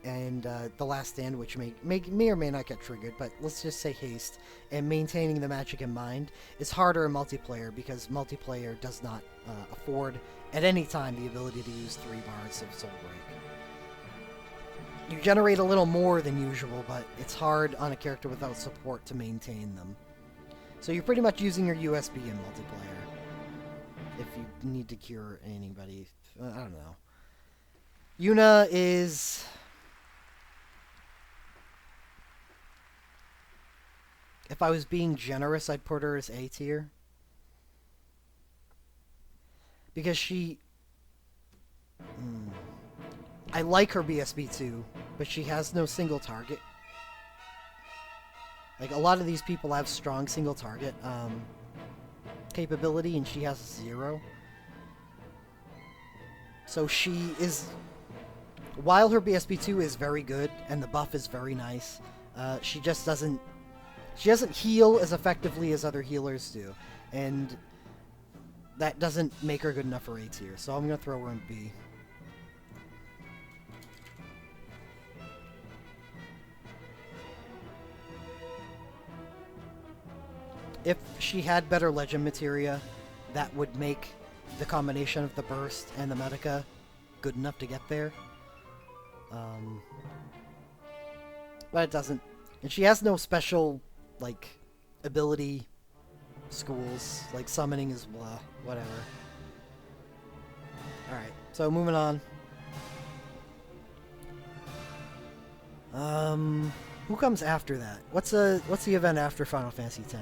and the last stand, which may or may not get triggered, but let's just say haste, and maintaining the magic in mind is harder in multiplayer, because multiplayer does not afford at any time the ability to use 3 bars of Soul Break. You generate a little more than usual, but it's hard on a character without support to maintain them. So you're pretty much using your USB in multiplayer. If you need to cure anybody. I don't know. Yuna is... If I was being generous, I'd put her as A tier. Because she... I like her BSB too, but she has no single target. Like, a lot of these people have strong single target capability, and she has 0. So she is... While her BSB2 is very good, and the buff is very nice, she just doesn't... She doesn't heal as effectively as other healers do, and that doesn't make her good enough for A tier, so I'm going to throw her in B. If she had better legend materia, that would make the combination of the burst and the Medica good enough to get there. But it doesn't. And she has no special, like, ability schools. Like, summoning is blah, whatever. Alright, so moving on. Who comes after that? What's the event after Final Fantasy X?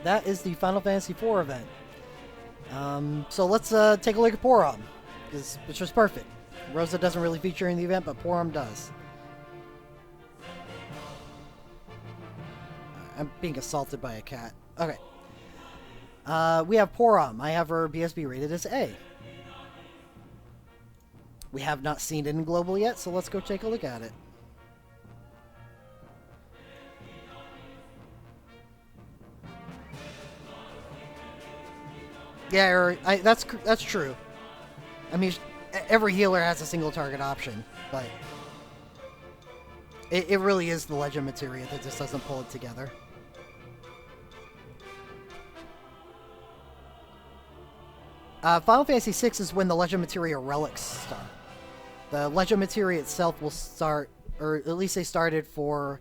That is the Final Fantasy IV event. So let's take a look at Porom, which was perfect. Rosa doesn't really feature in the event, but Porom does. I'm being assaulted by a cat. Okay. We have Porom. I have her BSB rated as A. We have not seen it in Global yet, so let's go take a look at it. Yeah, that's true. I mean, every healer has a single target option, but it really is the legend materia that just doesn't pull it together. Final Fantasy VI is when the legend materia relics start. The legend materia itself will start, or at least they started for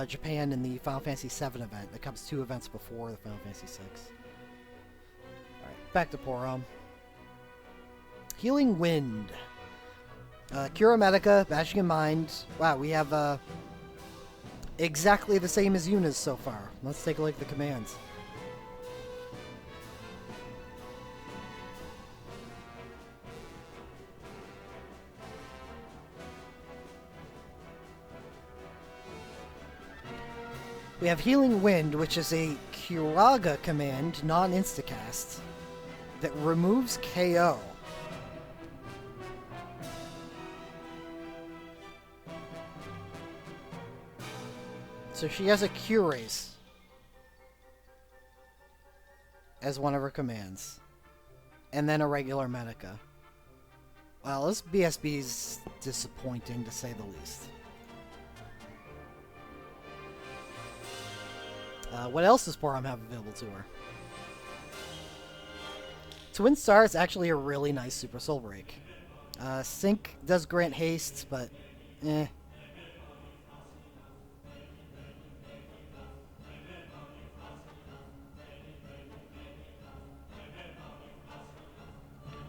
Japan in the Final Fantasy VII event. That comes 2 events before the Final Fantasy VI. Back to Porom. Healing Wind. Cura Medica, Bashing in Mind. Wow, we have exactly the same as Yuna's so far. Let's take a look at the commands. We have Healing Wind, which is a Curaga command, non-instacast, that removes KO. So she has a Cure Race as one of her commands. And then a regular Medica. Well, this BSB is disappointing, to say the least. What else does Porom have available to her? Twin Star is actually a really nice Super Soul Break. Sync does grant haste, but eh.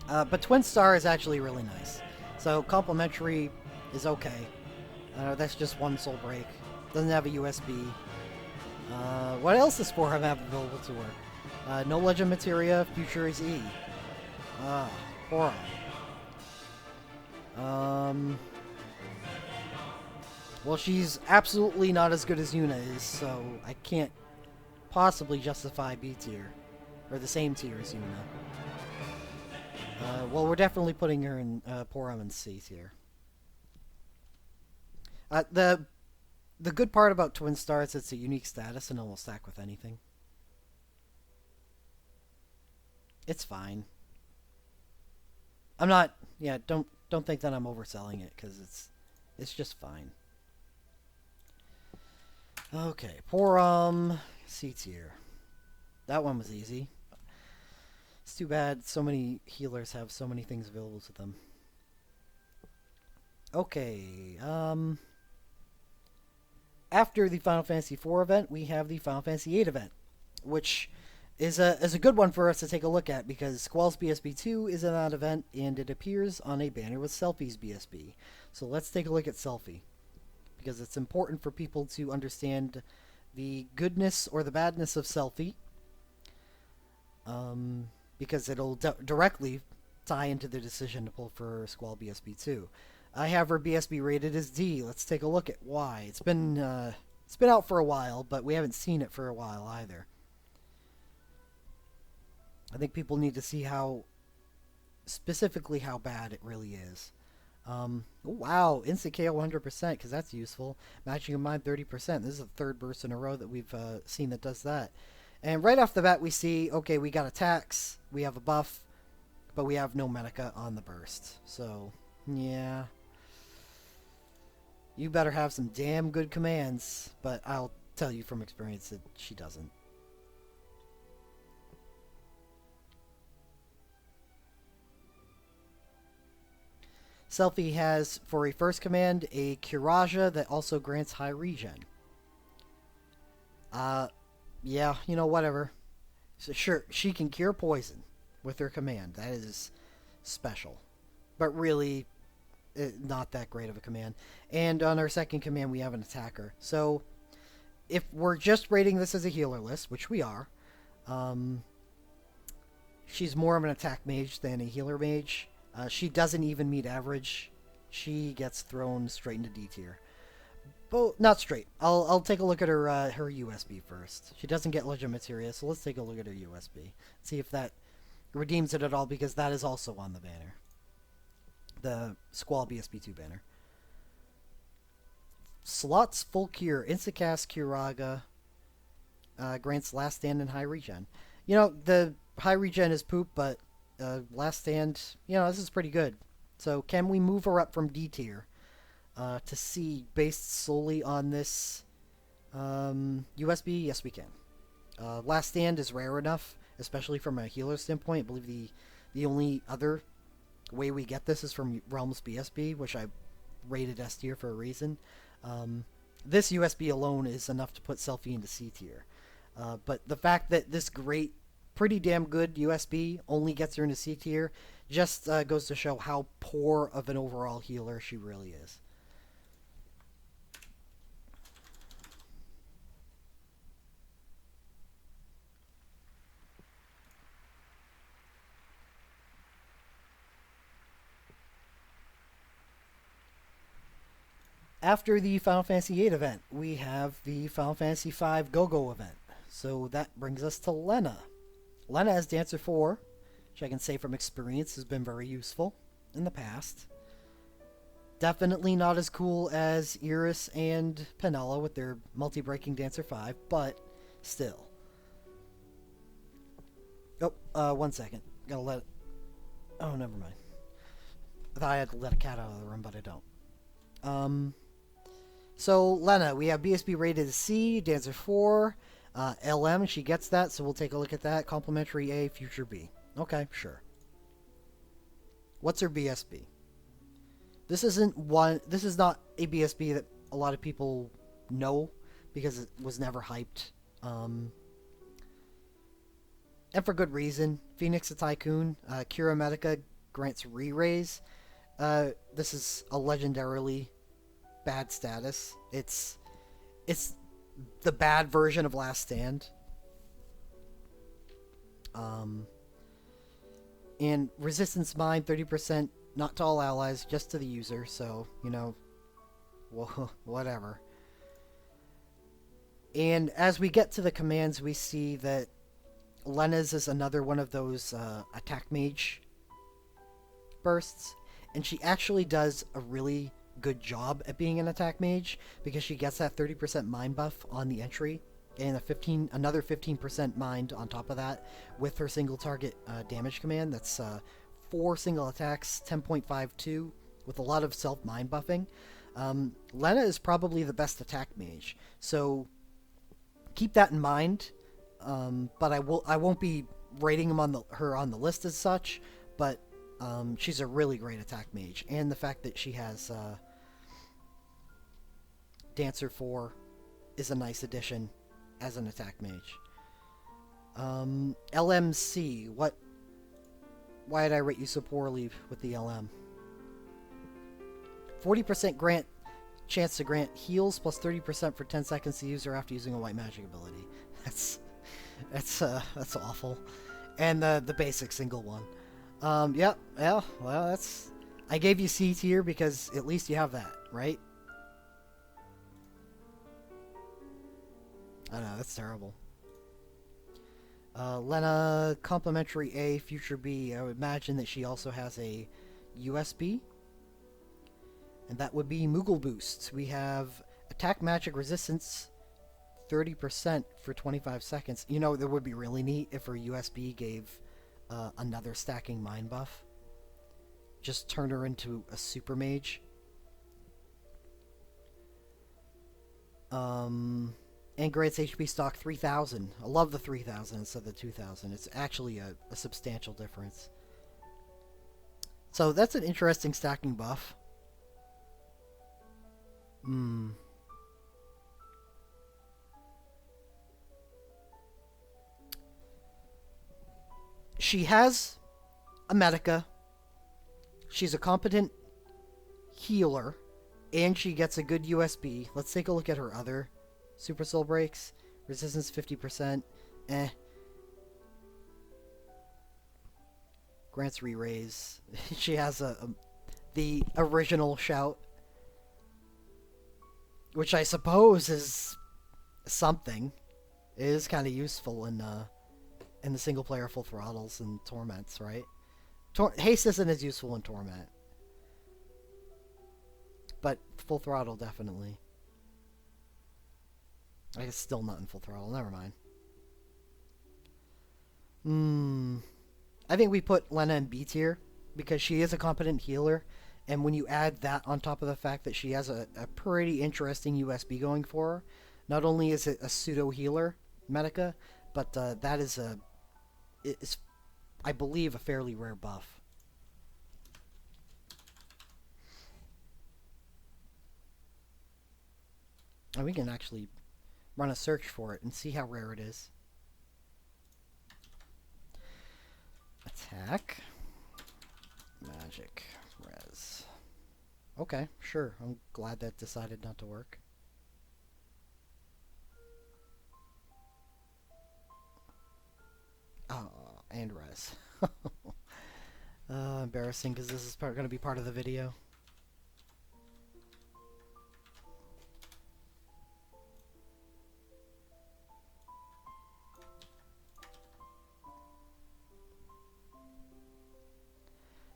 But Twin Star is actually really nice. So Complementary is okay. That's just one Soul Break. Doesn't have a USB. What else does Porom have available to her? No Legend Materia, Future is E. Porom. Well, she's absolutely not as good as Yuna is, so I can't possibly justify B tier. Or the same tier as Yuna. Well, we're definitely putting her in Porom in C tier. The good part about Twin Star is it's a unique status and it will stack with anything. It's fine. I'm not. Yeah, don't think that I'm overselling it because it's just fine. Okay, Porom C tier. That one was easy. It's too bad so many healers have so many things available to them. Okay, after the Final Fantasy IV event, we have the Final Fantasy VIII event, which is a good one for us to take a look at because Squall's BSB 2 is in that event and it appears on a banner with Selphie's BSB. So let's take a look at Selphie because it's important for people to understand the goodness or the badness of Selphie, because it'll directly tie into the decision to pull for Squall BSB 2. I have her BSB rated as D. Let's take a look at why. It's been out for a while, but we haven't seen it for a while either. I think people need to see specifically how bad it really is. Oh, wow, instant KO 100%, because that's useful. Matching of mine 30%. This is the third burst in a row that we've seen that does that. And right off the bat, we see, okay, we got attacks, we have a buff, but we have no Medica on the burst. So, yeah. You better have some damn good commands, but I'll tell you from experience that she doesn't. Selphie has, for a first command, a Curaja that also grants high regen. Yeah, you know, whatever. So sure, she can cure poison with her command. That is special. But really, not that great of a command. And on our second command, we have an attacker. So, if we're just rating this as a healer list, which we are, she's more of an attack mage than a healer mage. She doesn't even meet average. She gets thrown straight into D tier. But not straight. I'll take a look at her her USB first. She doesn't get Legend Materia, so let's take a look at her USB. See if that redeems it at all, because that is also on the banner. The Squall BSB 2 banner. Slots full cure. Instacast Curaga. Grants last stand and high regen. You know, the high regen is poop, but last stand, you know, this is pretty good. So can we move her up from D tier to C based solely on this USB? Yes, we can. Last stand is rare enough, especially from a healer standpoint. I believe the only other way we get this is from Relm's BSB, which I rated S tier for a reason. This USB alone is enough to put Selphie into C tier. But the fact that this great, pretty damn good USB only gets her into C tier just goes to show how poor of an overall healer she really is. After the Final Fantasy VIII event, we have the Final Fantasy V Go-Go event. So that brings us to Lena. Lena as Dancer 4, which I can say from experience has been very useful in the past. Definitely not as cool as Aerith and Penelo with their multi-breaking Dancer 5, but still. Oh, 1 second. Gotta let it... Oh, never mind. I thought I had to let a cat out of the room, but I don't. So, Lena, we have BSB rated as C, Dancer 4, LM, she gets that, so we'll take a look at that. Complementary A, Future B. Okay, sure. What's her BSB? This is not a BSB that a lot of people know, because it was never hyped. And for good reason. Phoenix a Tycoon, Cura Medica grants re-raise. This is a legendarily bad status. It's the bad version of Last Stand. And Resistance Mine, 30%, not to all allies, just to the user, so, you know, well, whatever. And as we get to the commands, we see that Lena's is another one of those attack mage bursts, and she actually does a really good job at being an attack mage, because she gets that 30% mind buff on the entry and another 15% mind on top of that with her single target damage command. That's 4 single attacks, 10.52, with a lot of self-mind buffing. Lena is probably the best attack mage, so keep that in mind. But I won't be rating her on the list as such, but she's a really great attack mage, and the fact that she has Dancer 4 is a nice addition as an attack mage. LMC, why did I rate you so poorly with the LM? 40% chance to grant heals plus 30% for 10 seconds to use or after using a white magic ability. That's awful. And the basic single one. Yeah, well, that's... I gave you C tier because at least you have that, right? I know, that's terrible. Lena, complimentary A, future B. I would imagine that she also has a USB. And that would be Moogle Boost. We have attack magic resistance 30% for 25 seconds. You know, that would be really neat if her USB gave another stacking mind buff. Just turn her into a super mage. And grants HP stock 3000. I love the 3000 instead of the 2000. It's actually a substantial difference. So that's an interesting stacking buff. She has a Medica. She's a competent healer. And she gets a good USB. Let's take a look at her other Super Soul Breaks. Resistance 50%. Grants re-raise. She has the original shout, which I suppose is something. It is kind of useful in the single player full throttles and torments, right? Haste isn't as useful in torment, but full throttle definitely. I guess still not in full throttle. Never mind. I think we put Lena in B tier because she is a competent healer, and when you add that on top of the fact that she has a pretty interesting USB going for her, not only is it a pseudo healer Medica, but that is I believe, a fairly rare buff. And we can actually run a search for it and see how rare it is. Attack. Magic. Res. Okay, sure. I'm glad that decided not to work. Oh, and res. Embarrassing because this is going to be part of the video.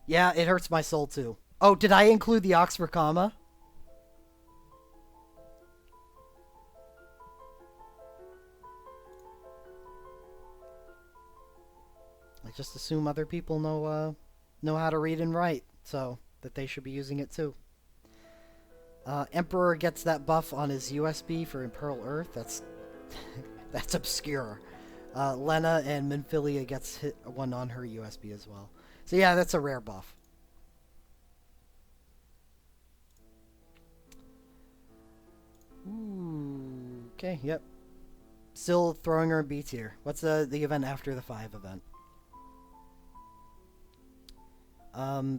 Yeah, it hurts my soul too. Oh, did I include the Oxford comma? I just assume other people know how to read and write, so that they should be using it too. Emperor gets that buff on his USB for Imperil Earth. That's obscure. Lena and Minfilia gets hit one on her USB as well. So yeah, that's a rare buff. Ooh, okay, yep. Still throwing her in B tier. What's the event after the 5 event?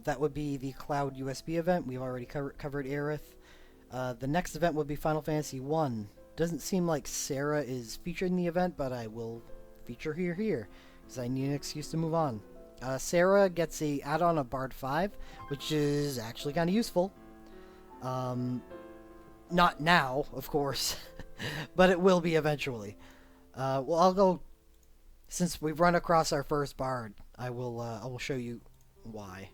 That would be the Cloud USB event. We've already covered Aerith. The next event would be Final Fantasy 1. Doesn't seem like Sarah is featured in the event, but I will feature her here, because I need an excuse to move on. Sarah gets a add-on of Bard 5, which is actually kind of useful. Not now, of course, but it will be eventually. Well, I'll go, since we've run across our first Bard, I will show you why.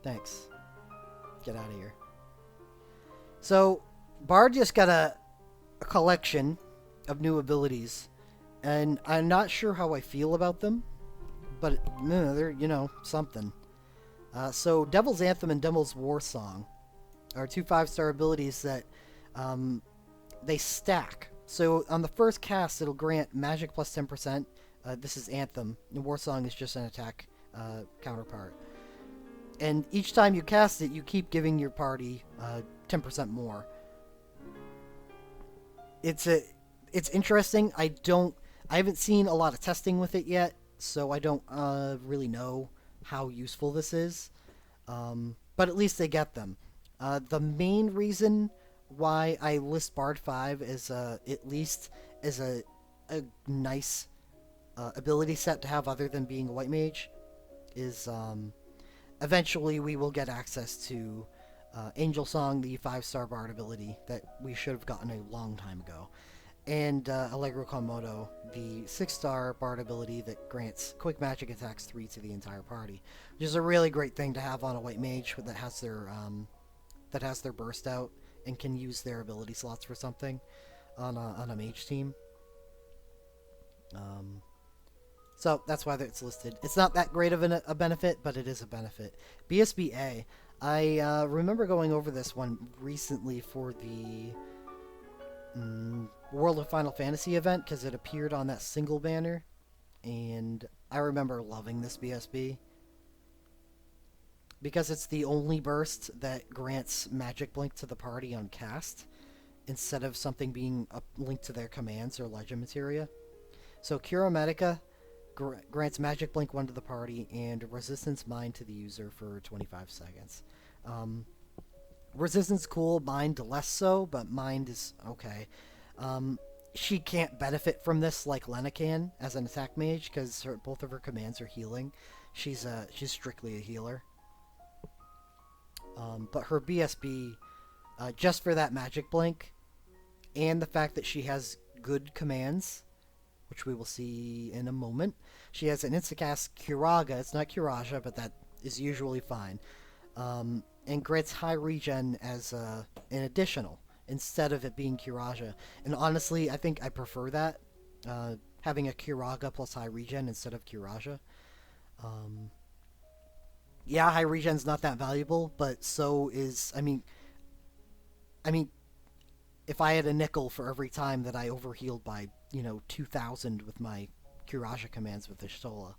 Thanks. Get out of here. So, Bard just got a collection of new abilities, and I'm not sure how I feel about them, but they're, something. So, Devil's Anthem and Devil's War Song are two 5-star abilities that they stack. So, on the first cast, it'll grant magic plus 10%. This is Anthem. The War Song is just an attack counterpart. And each time you cast it, you keep giving your party 10% more. It's interesting. I haven't seen a lot of testing with it yet, so I don't really know how useful this is. But at least they get them. The main reason why I list Bard 5 as at least as a nice ability set to have other than being a white mage is eventually we will get access to Angel Song, the 5-star Bard ability that we should have gotten a long time ago, and Allegro Komodo, the 6-star Bard ability that grants quick magic attacks 3 to the entire party, which is a really great thing to have on a white mage that has their burst out and can use their ability slots for something on a mage team. So that's why it's listed. It's not that great of a benefit, but it is a benefit. BSBA. I remember going over this one recently for the World of Final Fantasy event because it appeared on that single banner, and I remember loving this BSB because it's the only burst that grants Magic Blink to the party on cast instead of something being linked to their commands or legend materia. So Cura Medica grants Magic Blink 1 to the party and Resistance Mind to the user for 25 seconds. Resistance cool, Mind less so, but Mind is okay. She can't benefit from this like Lena can as an attack mage because both of her commands are healing. She's strictly a healer. But her BSB, just for that Magic Blink, and the fact that she has good commands, which we will see in a moment. She has an instacast Curaga. It's not Curaja, but that is usually fine. And grants high regen as an additional, instead of it being Curaja. And honestly, I think I prefer that, having a Curaga plus high regen instead of Curaja. Yeah, high regen's not that valuable, but so is... I mean, if I had a nickel for every time that I overhealed by 2,000 with my Curaja commands with the Stola.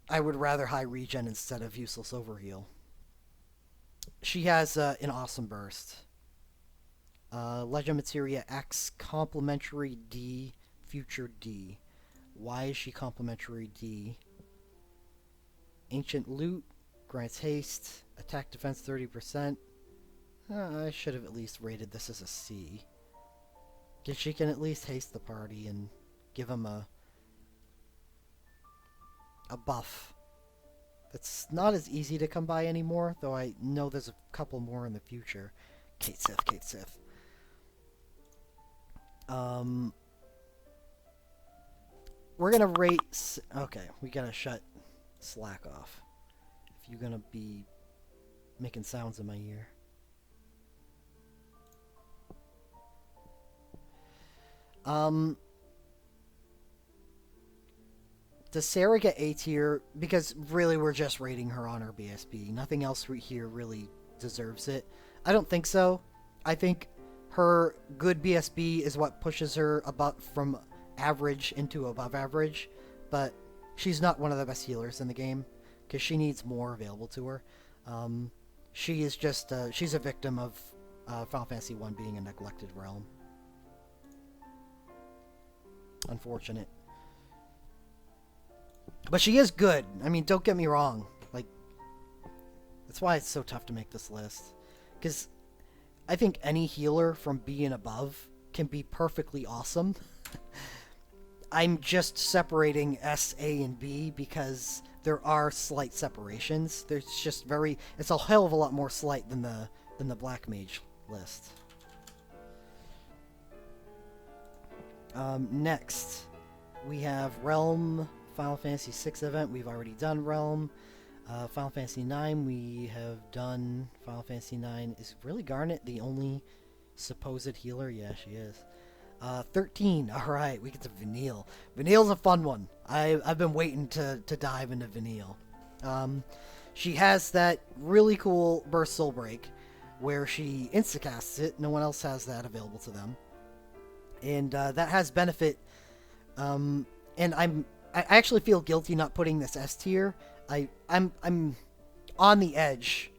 I would rather high regen instead of useless overheal. She has an awesome burst. Legend Materia X, Complementary D, Future D. Why is she Complementary D? Ancient Loot, grants haste, attack defense 30%. I should have at least rated this as a C. Because she can at least haste the party and give them a buff. That's not as easy to come by anymore, though I know there's a couple more in the future. Kate Sith. We're gonna rate... Okay, we gotta shut Slack off. If you're gonna be making sounds in my ear. Does Sarah get A tier? Because really we're just rating her on her BSB. Nothing else here really deserves it. I don't think so. I think her good BSB is what pushes her from average into above average. But she's not one of the best healers in the game because she needs more available to her. She is just... she's a victim of Final Fantasy 1 being a neglected realm. Unfortunate. But she is good. I mean, don't get me wrong. Like, that's why it's so tough to make this list. Because I think any healer from B and above can be perfectly awesome. I'm just separating S, A, and B because there are slight separations. There's just it's a hell of a lot more slight than the Black Mage list. Next, we have Relm Final Fantasy VI event. We've already done Relm. Final Fantasy 9, we have done Final Fantasy 9. Is really Garnet the only supposed healer? Yeah, she is. 13. Alright, we get to Vanille. Vanille's a fun one. I've been waiting to dive into Vanille. She has that really cool Burst Soul Break where she insta-casts it. No one else has that available to them. And that has benefit. And I actually feel guilty not putting this S tier. I'm on the edge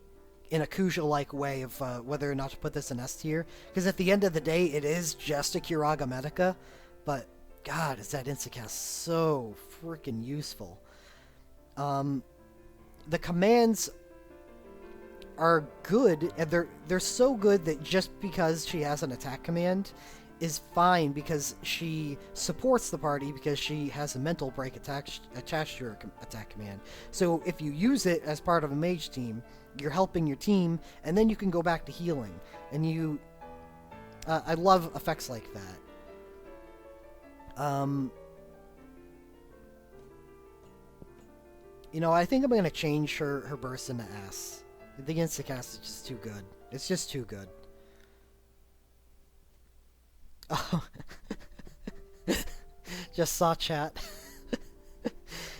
in a Kuja-like way of whether or not to put this in S tier, because at the end of the day, it is just a Curaga Medica, but God, is that instacast so freaking useful. The commands are good, and they're so good that just because she has an attack command is fine, because she supports the party because she has a mental break attached to her attack command. So if you use it as part of a mage team, you're helping your team, and then you can go back to healing. And you... I love effects like that. You know, I think I'm going to change her burst into S. The instacast is just too good. It's just too good. Oh. Just saw chat.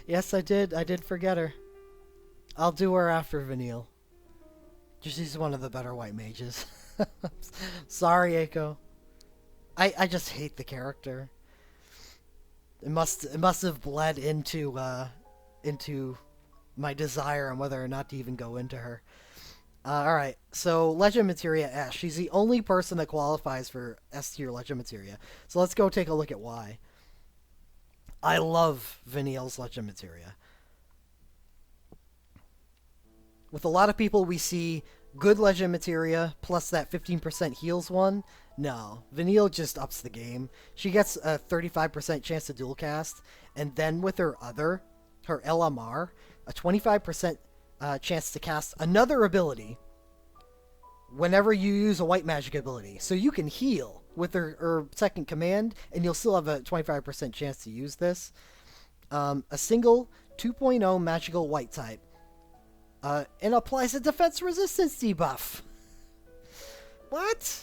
Yes, I did. I did forget her. I'll do her after Vanille. She's one of the better white mages. Sorry, Eiko. I just hate the character. It must have bled into my desire on whether or not to even go into her. Alright, so Legend Materia S. She's the only person that qualifies for S tier Legend Materia. So let's go take a look at why. I love Vanille's Legend Materia. With a lot of people, we see good Legend Materia plus that 15% heals one. No, Vanille just ups the game. She gets a 35% chance to dual cast, and then with her LMR, a 25% chance to cast another ability whenever you use a white magic ability. So you can heal with her second command, and you'll still have a 25% chance to use this. A single 2.0 magical white type. And applies a defense resistance debuff. What?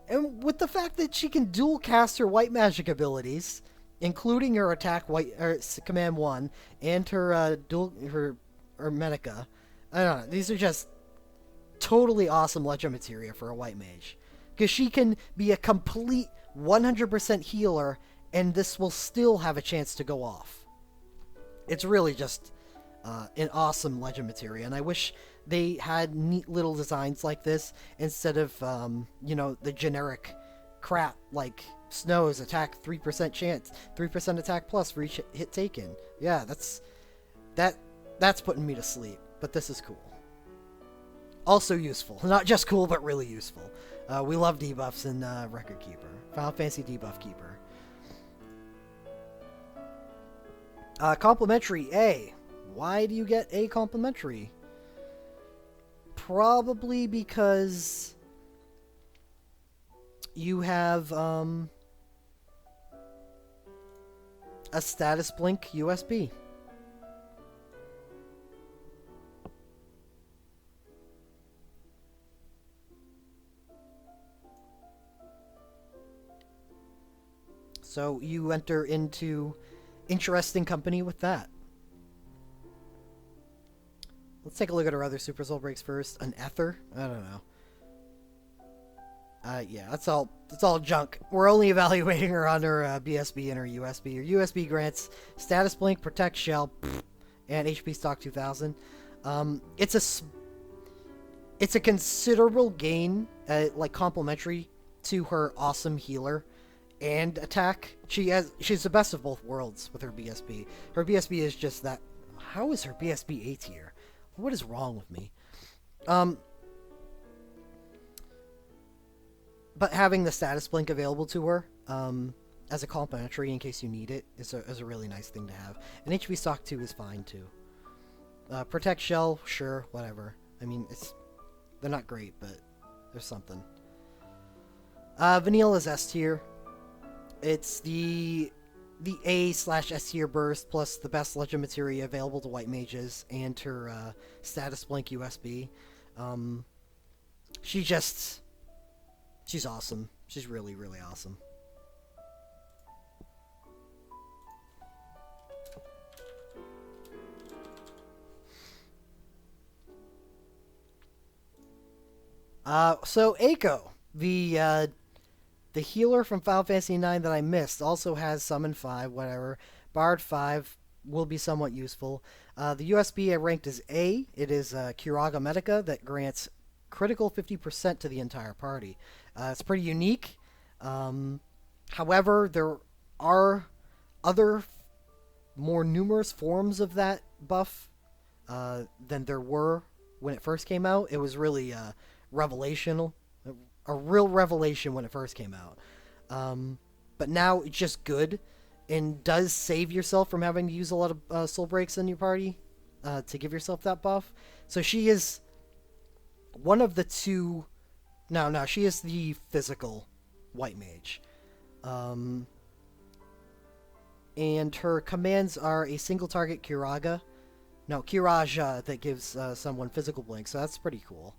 And with the fact that she can dual cast her white magic abilities, including her attack command 1 and her Medica. I don't know. These are just totally awesome Legend Materia for a white mage, because she can be a complete 100% healer, and this will still have a chance to go off. It's really just an awesome Legend Materia, and I wish they had neat little designs like this instead of the generic crap like Snow's attack 3% chance, 3% attack plus for each hit taken. Yeah, that's putting me to sleep, but this is cool. Also useful. Not just cool, but really useful. We love debuffs in Record Keeper. Final Fantasy Debuff Keeper. Complimentary A. Why do you get A complimentary? Probably because you have a status blink USB. So you enter into interesting company with that. Let's take a look at our other Super Soul Breaks first. An Ether? I don't know. Yeah, that's all junk. We're only evaluating her on her BSB and her USB. Her USB grants Status Blink, Protect Shell, and HP Stock 2000. It's a considerable gain, like complementary to her awesome healer and attack. She's the best of both worlds with her BSB. Her BSB is just that. How is her BSB A tier? What is wrong with me? But having the status blink available to her as a complimentary in case you need it is a really nice thing to have. And HP Stock 2 is fine too. Protect Shell, sure, whatever. I mean, they're not great, but there's something. Vanille is S tier. It's the the A/S tier burst plus the best legend materia available to white mages and her status blink USB. Um, she's awesome. She's really, really awesome. So Eiko, the healer from Final Fantasy IX that I missed, also has Summon 5, whatever. Bard 5 will be somewhat useful. The USB I ranked as A. It is Curaga Medica that grants critical 50% to the entire party. It's pretty unique. However, there are other more numerous forms of that buff than there were when it first came out. It was really revelational, a real revelation when it first came out. But now it's just good and does save yourself from having to use a lot of soul breaks in your party to give yourself that buff. So she is one of the two. No, she is the physical white mage. And her commands are a single target Kiraga. No, Kiraja that gives someone physical blink, so that's pretty cool.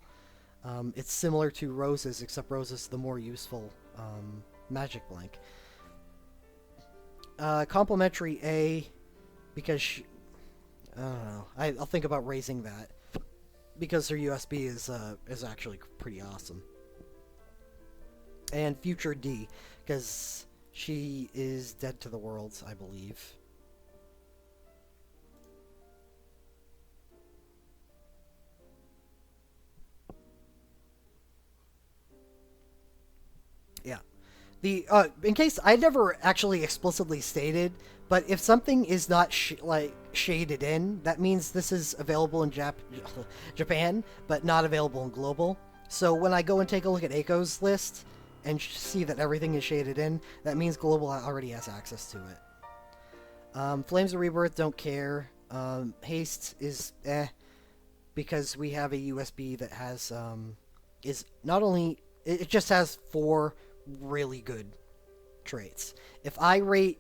It's similar to Rosa's, except Rosa's the more useful magic blink. Complementary A, because I don't know. I'll think about raising that because her USB is actually pretty awesome. And future D, because she is dead to the worlds, I believe. Yeah. The in case I never actually explicitly stated, but if something is not shaded in, that means this is available in Japan, but not available in global. So when I go and take a look at Eiko's list and see that everything is shaded in, that means global already has access to it. Flames of Rebirth, don't care. Haste is because we have a USB that has is not only it just has 4 really good traits. If I rate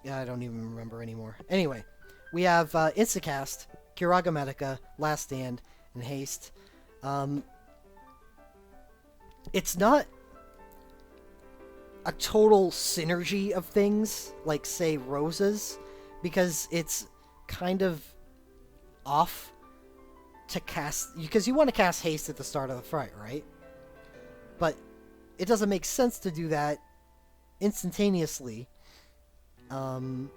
yeah, I don't even remember anymore. Anyway, we have Instacast, Kiraga Medica, Last Stand, and Haste. It's not a total synergy of things like, say, Rosa's, because it's kind of off to cast, because you want to cast Haste at the start of the fight, right? But it doesn't make sense to do that instantaneously and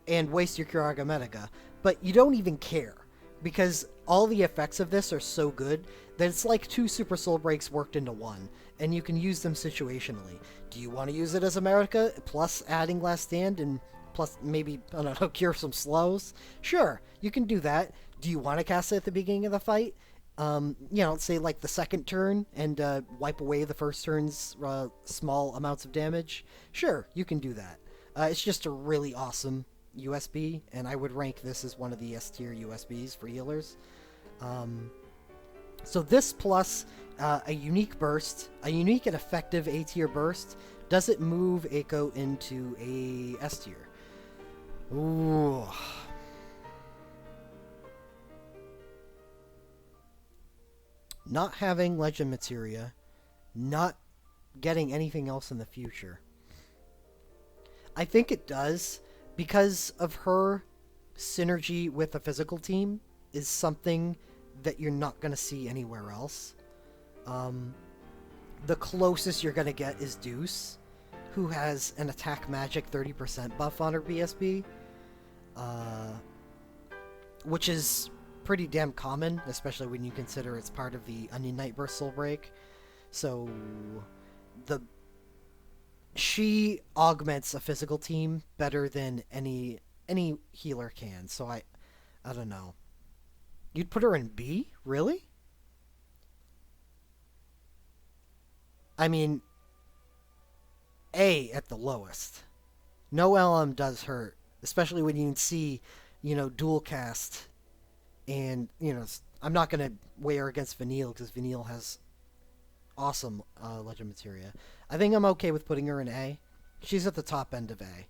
waste your Kiraga Medica. But you don't even care, because all the effects of this are so good that it's like 2 Super Soul Breaks worked into one, and you can use them situationally. Do you want to use it as America, plus adding Last Stand, and plus maybe, I don't know, cure some slows? Sure, you can do that. Do you want to cast it at the beginning of the fight? You know, say like the second turn and wipe away the first turn's small amounts of damage? Sure, you can do that. It's just a really awesome USB, and I would rank this as one of the S-tier USBs for healers. So this plus a unique burst, a unique and effective A-tier burst, does it move Eiko into a S-tier? Ooh. Not having Legend Materia, not getting anything else in the future. I think it does, because of her synergy with the physical team is something that you're not going to see anywhere else. The closest you're going to get is Deuce, who has an attack magic 30% buff on her BSB, which is pretty damn common, especially when you consider it's part of the Onion Nightburst Soul Break. So she augments a physical team better than any healer can. So I don't know. You'd put her in B? Really? I mean, A at the lowest. No LM does hurt, especially when you can see, you know, dual cast. And, you know, I'm not going to weigh her against Vanille, because Vanille has awesome Legend Materia. I think I'm okay with putting her in A. She's at the top end of A.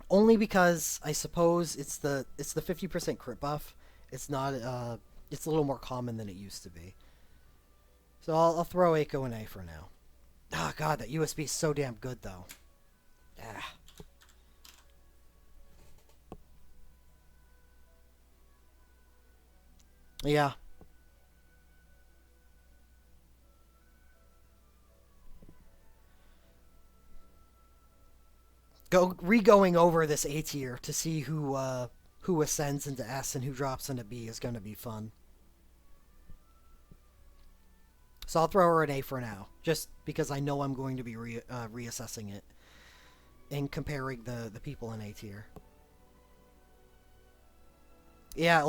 Only because I suppose it's the 50% crit buff. It's not it's a little more common than it used to be. So I'll throw Eiko in A for now. Ah, God, that USB is so damn good though. Ah. Yeah. Going over this A tier to see who ascends into S and who drops into B is going to be fun. So I'll throw her an A for now, just because I know I'm going to be reassessing it and comparing the people in A tier. Yeah,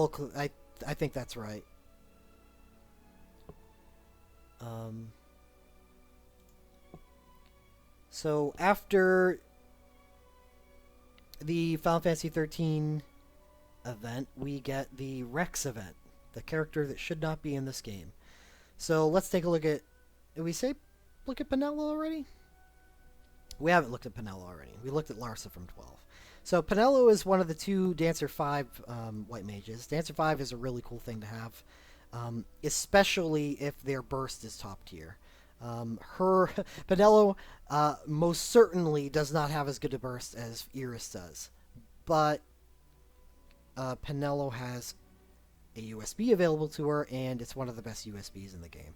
I think that's right. So after the Final Fantasy 13 event, we get the Rex event, the character that should not be in this game. So let's take a look at... Did we say look at Penelo already? We haven't looked at Penelo already. We looked at Larsa from 12. So Penelo is one of the two Dancer 5 white mages. Dancer 5 is a really cool thing to have, especially if their burst is top tier. Penelo most certainly does not have as good a burst as Aerith does, but Penelo has a USB available to her, and it's one of the best USBs in the game.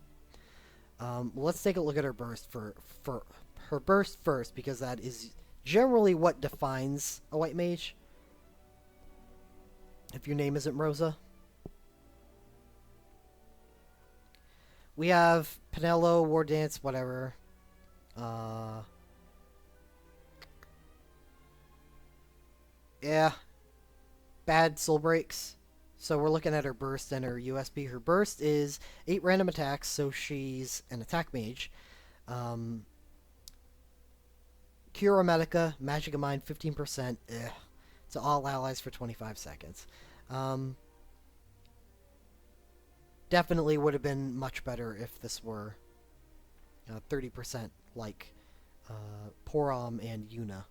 Let's take a look at her burst for her burst first, because that is generally what defines a white mage. If your name isn't Rosa. We have Penelo, War Dance, whatever. Yeah. Bad soul breaks. So we're looking at her burst and her USB. Her burst is 8 random attacks, so she's an attack mage. Cura Medica, Magic of Mind, 15%. To all allies for 25 seconds. Definitely would have been much better if this were 30% like Porom and Yuna.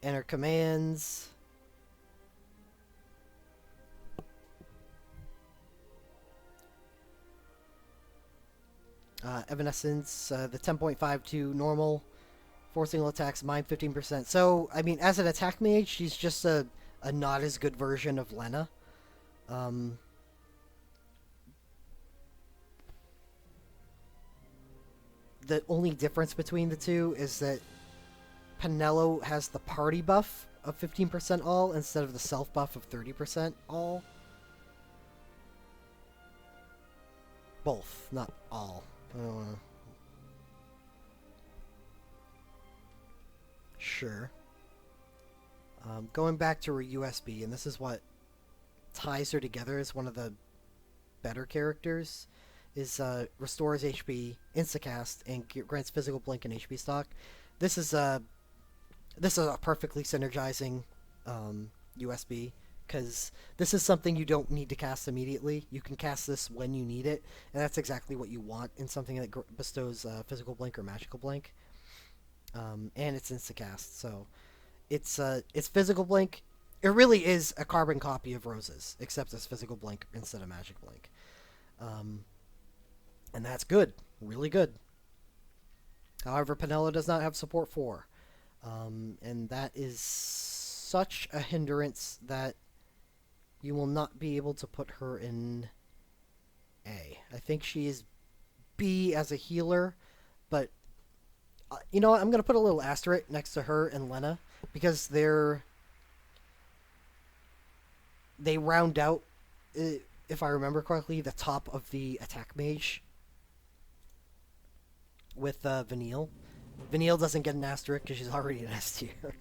And her commands... Evanescence, the 10.52 normal, 4 single attacks, mine 15%. So, I mean, as an attack mage, she's just a not as good version of Lena. The only difference between the two is that Penelo has the party buff of 15% all instead of the self buff of 30% all. Both, not all. Sure. Going back to her USB, and this is what ties her together as one of the better characters, is restores HP, instacast, and grants physical blink and HP stock. This is a perfectly synergizing USB, because this is something you don't need to cast immediately. You can cast this when you need it, and that's exactly what you want in something that bestows physical blink or magical blink. And it's instacast, so it's physical blink. It really is a carbon copy of Rosa's, except it's physical blink instead of magic blink. And that's good, really good. However, Penelo does not have support 4. And that is such a hindrance that you will not be able to put her in A. I think she is B as a healer, but you know what? I'm going to put a little asterisk next to her and Lena, because they round out, if I remember correctly, the top of the attack mage with Vanille. Vanille doesn't get an asterisk because she's already an S tier.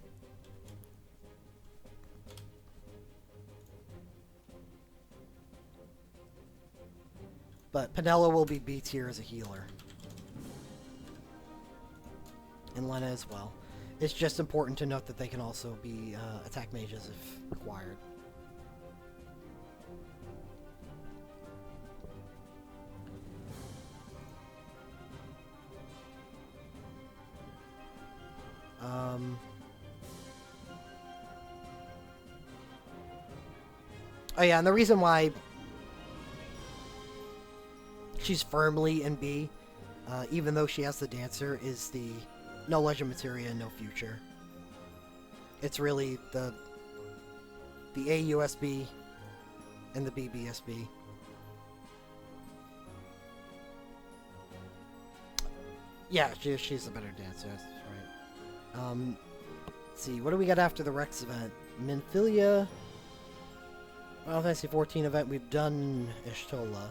But Penelo will be B tier as a healer. And Lena as well. It's just important to note that they can also be attack mages if required. Oh yeah, and the reason why she's firmly in B, even though she has the dancer, is the no legend materia, no future. It's really the A USB and the BBSB. Yeah, she's a better dancer, that's right. Let's see, what do we got after the Rex event? Minfilia, Final Fantasy 14 event, we've done Ishtola.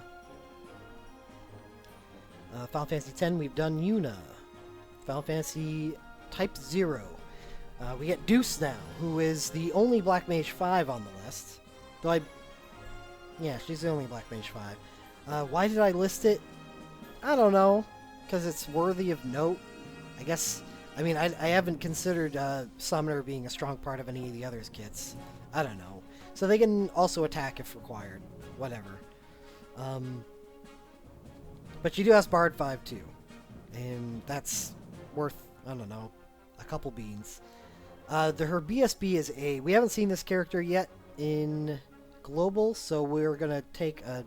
Final Fantasy 10, we've done Yuna. Final Fantasy Type 0. We get Deuce now, who is the only Black Mage 5 on the list. Though yeah, she's the only Black Mage 5. Why did I list it? I don't know. Because it's worthy of note. I guess, I mean, I haven't considered Summoner being a strong part of any of the others' kits. I don't know. So they can also attack if required. Whatever. But she do has Bard 5 too. And that's worth, I don't know, a couple beans. Her BSB is A. We haven't seen this character yet in Global, so we're going to take a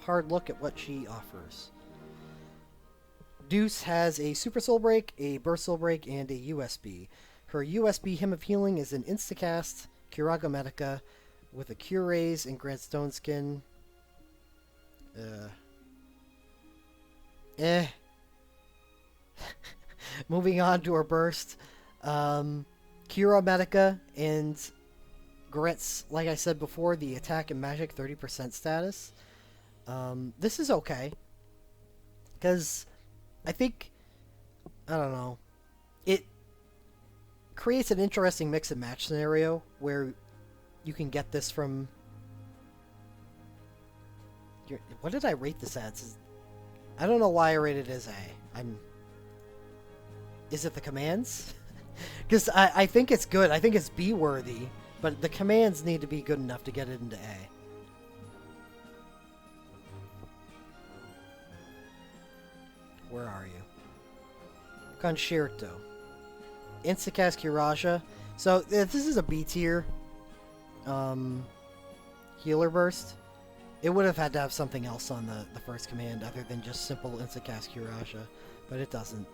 hard look at what she offers. Deuce has a Super Soul Break, a Burst Soul Break, and a USB. Her USB Hymn of Healing is an Instacast Curaga Medica with a Cure Raise and Grant Stone Skin. Moving on to her burst. Cura Medica and grants, like I said before, the attack and magic 30% status. This is okay. Because I think, I don't know, it creates an interesting mix and match scenario where you can get this from... What did I rate this as? I don't know why I rated it as A. Is it the commands? Because I think it's good. I think it's B worthy, but the commands need to be good enough to get it into A. Where are you? Concerto. Instacast Kiraja. So this is a B tier healer burst. It would have had to have something else on the first command other than just simple Instacast Kiraja, but it doesn't.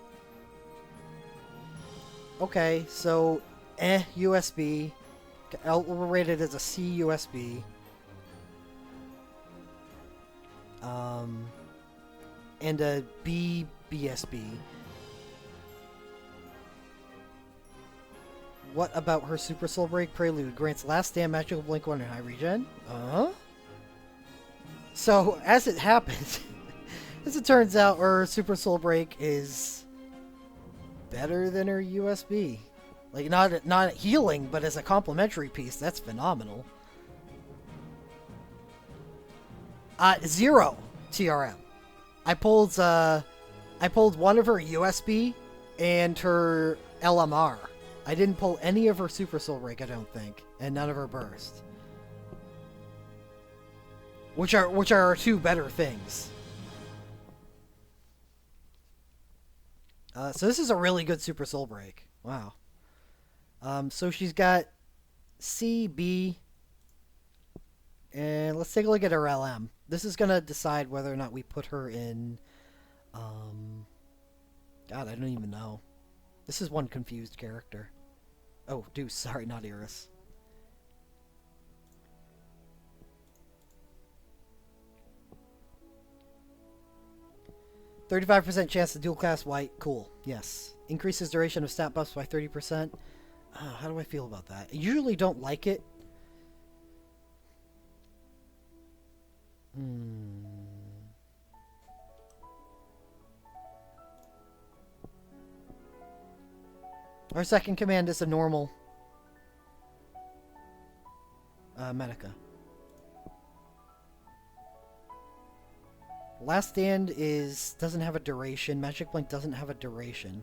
Okay, so USB. I'll rate it as a C USB. And a B BSB. What about her Super Soul Break Prelude? Grants last stand magical blink 1 and high regen? So, as it happens, as it turns out, her Super Soul Break is better than her USB. Like, not healing, but as a complementary piece, that's phenomenal. 0 TRM. I pulled one of her USB and her LMR. I didn't pull any of her Super Soul Break, I don't think, and none of her Burst. Which are two better things. So this is a really good Super Soul Break. Wow. So she's got C, B, and let's take a look at her LM. This is gonna decide whether or not we put her in. God, I don't even know. This is one confused character. Oh, Deuce. Sorry, not Aerith. %35% chance to dual class white. Cool. Yes. Increases duration of stat buffs by 30%. How do I feel about that? I usually don't like it. Our second command is a normal Medica. Last Stand doesn't have a duration. Magic Blink doesn't have a duration.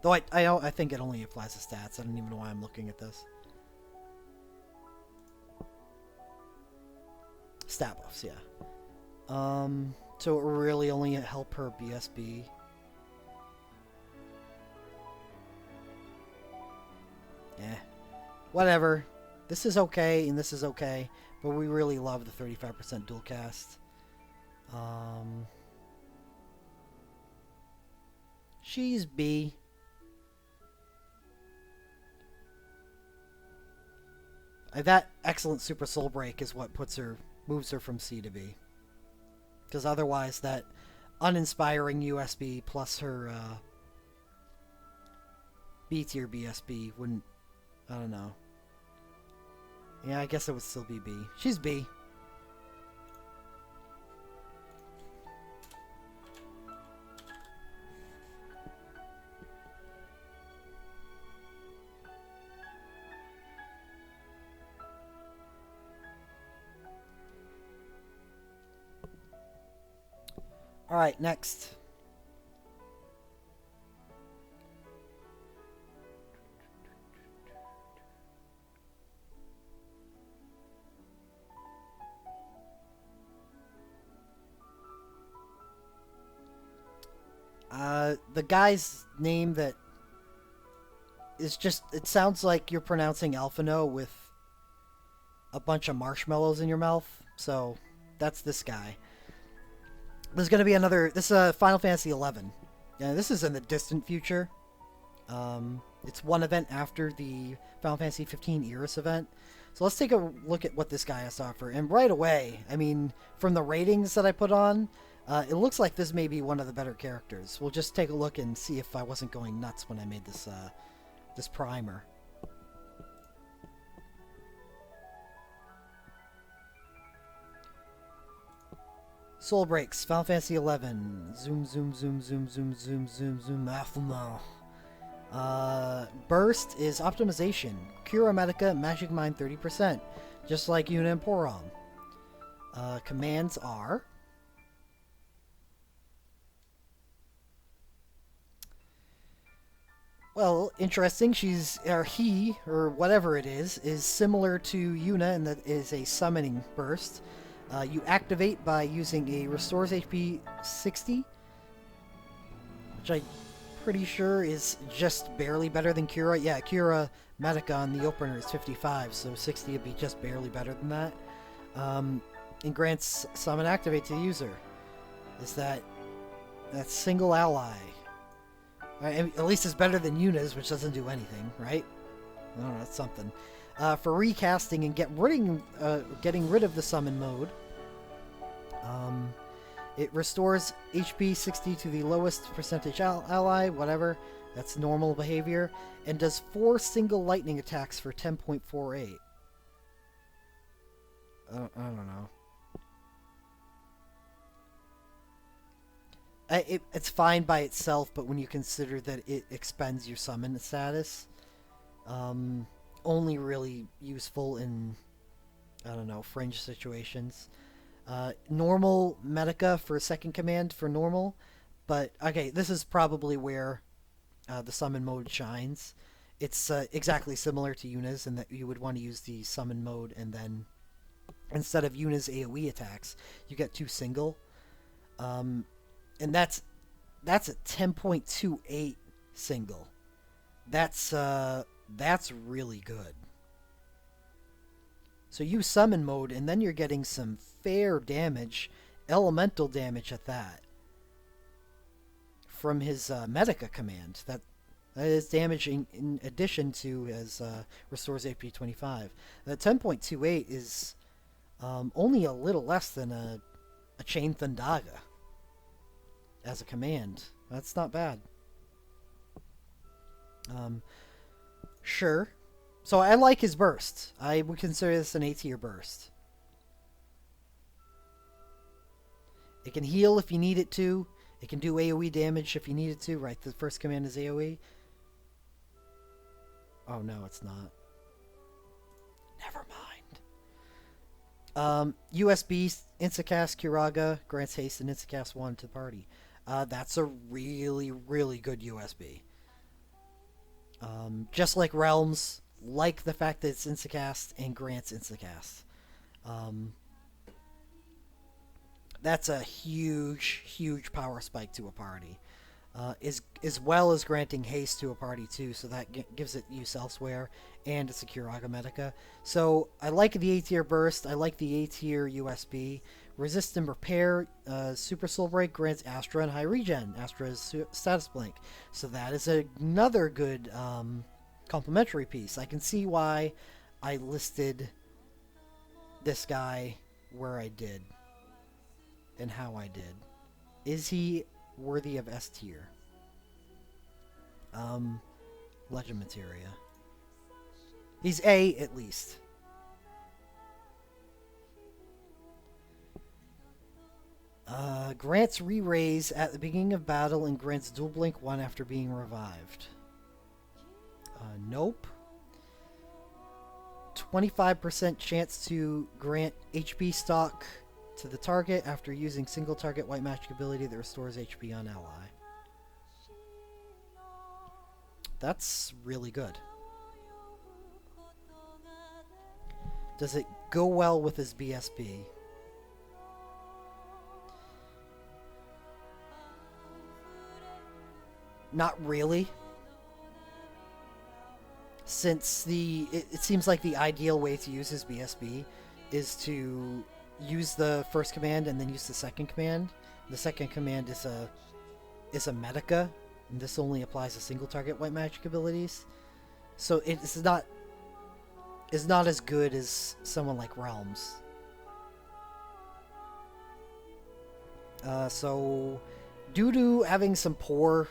Though I think it only applies to stats. I don't even know why I'm looking at this. Stat buffs, yeah. So it will really only help her BSB. whatever. This is okay, and this is okay, but we really love the 35% dual cast. She's B. That excellent Super Soul Break is what moves her from C to B. Because otherwise, that uninspiring USB plus her B tier BSB wouldn't. I don't know. Yeah, I guess it would still be B. She's B. Alright, next. The guy's name that is just, it sounds like you're pronouncing Alphino with a bunch of marshmallows in your mouth. So, that's this guy. There's going to be another, this is Final Fantasy XI. Yeah, this is in the distant future. It's one event after the Final Fantasy 15 Aerith event. So let's take a look at what this guy has to offer. And right away, I mean, from the ratings that I put on, it looks like this may be one of the better characters. We'll just take a look and see if I wasn't going nuts when I made this, this primer. Soul Breaks, Final Fantasy XI. Zoom, zoom, zoom, zoom, zoom, zoom, zoom, zoom. Burst is optimization. Cura Medica, Magic Mind 30%. Just like Yuna and Porom. Commands are... Well, interesting. He, or whatever it is similar to Yuna, and that is a summoning burst. You activate by using a restores HP 60, which I'm pretty sure is just barely better than Cura. Yeah, Cura Medica on the opener is 55, so 60 would be just barely better than that. And grants summon activate to the user. Is that single ally? At least it's better than Yuna's, which doesn't do anything, right? I don't know, that's something. For recasting and getting rid of the summon mode, it restores HP 60 to the lowest percentage ally, whatever. That's normal behavior. And does 4 single lightning attacks for 10.48. I don't know. It's fine by itself, but when you consider that it expends your summon status, only really useful in, I don't know, fringe situations. Normal Medica for second command for normal, but okay, this is probably where the summon mode shines. It's exactly similar to Yuna's in that you would want to use the summon mode, and then instead of Yuna's AoE attacks, you get 2 single. And that's a 10.28 single. That's really good. So use summon mode, and then you're getting some fair damage, elemental damage at that, from his Medica command. That is damage in addition to his restores AP 25. The 10.28 is only a little less than a Chain Thundaga as a command. That's not bad. Sure. So I like his burst. I would consider this an A tier burst. It can heal if you need it to. It can do AoE damage if you need it to. Right, the first command is AoE. Oh no, it's not. Never mind. USB Instacast Kiraga grants haste and Instacast 1 to the party. That's a really, really good USB. Just like Relms, like the fact that it's Instacast and grants Instacast. That's a huge, huge power spike to a party. as well as granting haste to a party too, so that gives it use elsewhere, and it's a Kiraga Medica. So I like the A tier burst. I like the A tier USB. Resist and repair. Super Soul Break grants Astra and high regen. Astra is status blank, so that is another good complementary piece. I can see why I listed this guy where I did and how I did. Is he worthy of S tier? Legend materia. He's A at least. Grants re-raise at the beginning of battle and grants dual blink 1 after being revived. Nope. 25% chance to grant HP stock to the target after using single target white magic ability that restores HP on ally. That's really good. Does it go well with his BSB? Not really. Since it seems like the ideal way to use his BSB is to use the first command and then use the second command. The second command is a Medica, and this only applies to single target white magic abilities. So it's not as good as someone like Relm's. So due to having some poor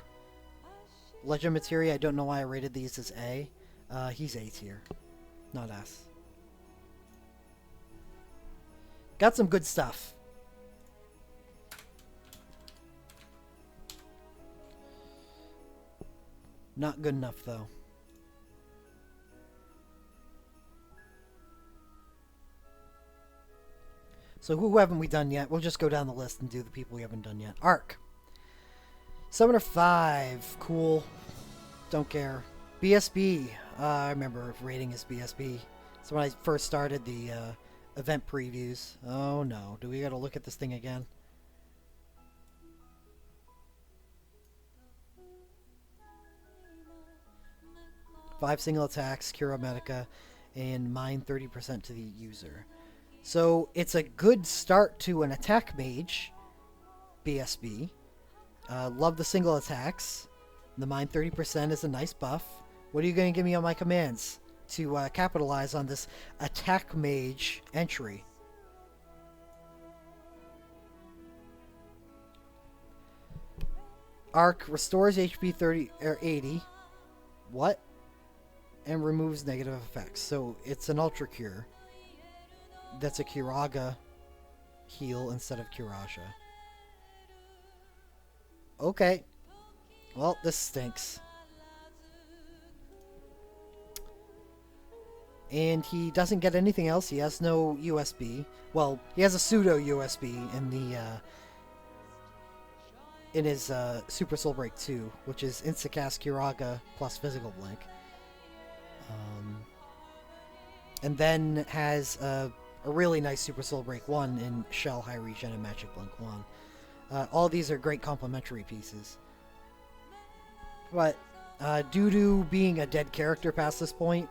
Legend materia, I don't know why I rated these as A. He's A tier, not S. Got some good stuff. Not good enough, though. So who haven't we done yet? We'll just go down the list and do the people we haven't done yet. Arc. Summoner 5. Cool. Don't care. BSB. I remember rating his BSB. So when I first started the event previews. Oh no. Do we gotta look at this thing again? Five single attacks, Cura Medica, and mine 30% to the user. So it's a good start to an attack mage BSB. Love the single attacks. The mine 30% is a nice buff. What are you going to give me on my commands to capitalize on this attack mage entry? Arc restores HP 30 or 80. What? And removes negative effects. So it's an Ultra Cure. That's a Kiraga heal instead of Kiraja. Okay. Well, this stinks. And he doesn't get anything else. He has no USB. Well, he has a pseudo USB in his Super Soul Break 2, which is Instacast Kiraga plus Physical Blink. And then has a really nice Super Soul Break 1 in Shell, High Regen, and Magic Blink 1. All these are great complementary pieces. But due to being a dead character past this point,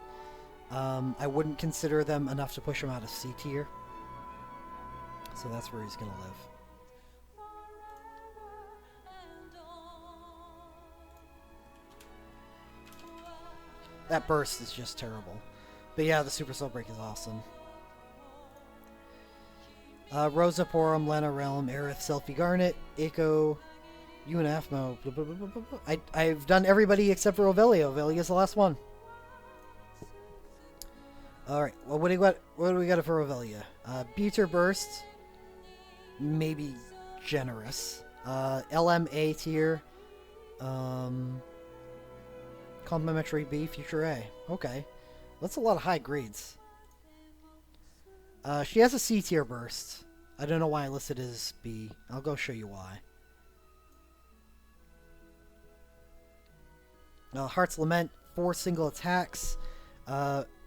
I wouldn't consider them enough to push him out of C tier. So that's where he's going to live. That burst is just terrible. But yeah, the Super Soul Break is awesome. Rosa, Porom, Lena, Relm, Aerith, Selphie, Garnet, Eiko, Yuna, Afmo. Blah, blah, blah, blah, blah. I've done everybody except for Ovelia. Ovelia's the last one. Alright, well, what do we got for Ovelia? Buter Burst. Maybe generous. LM A tier. Complimentary B, Future A. Okay. That's a lot of high grades. She has a C tier burst. I don't know why I listed it as B. I'll go show you why. Heart's Lament, 4 single attacks.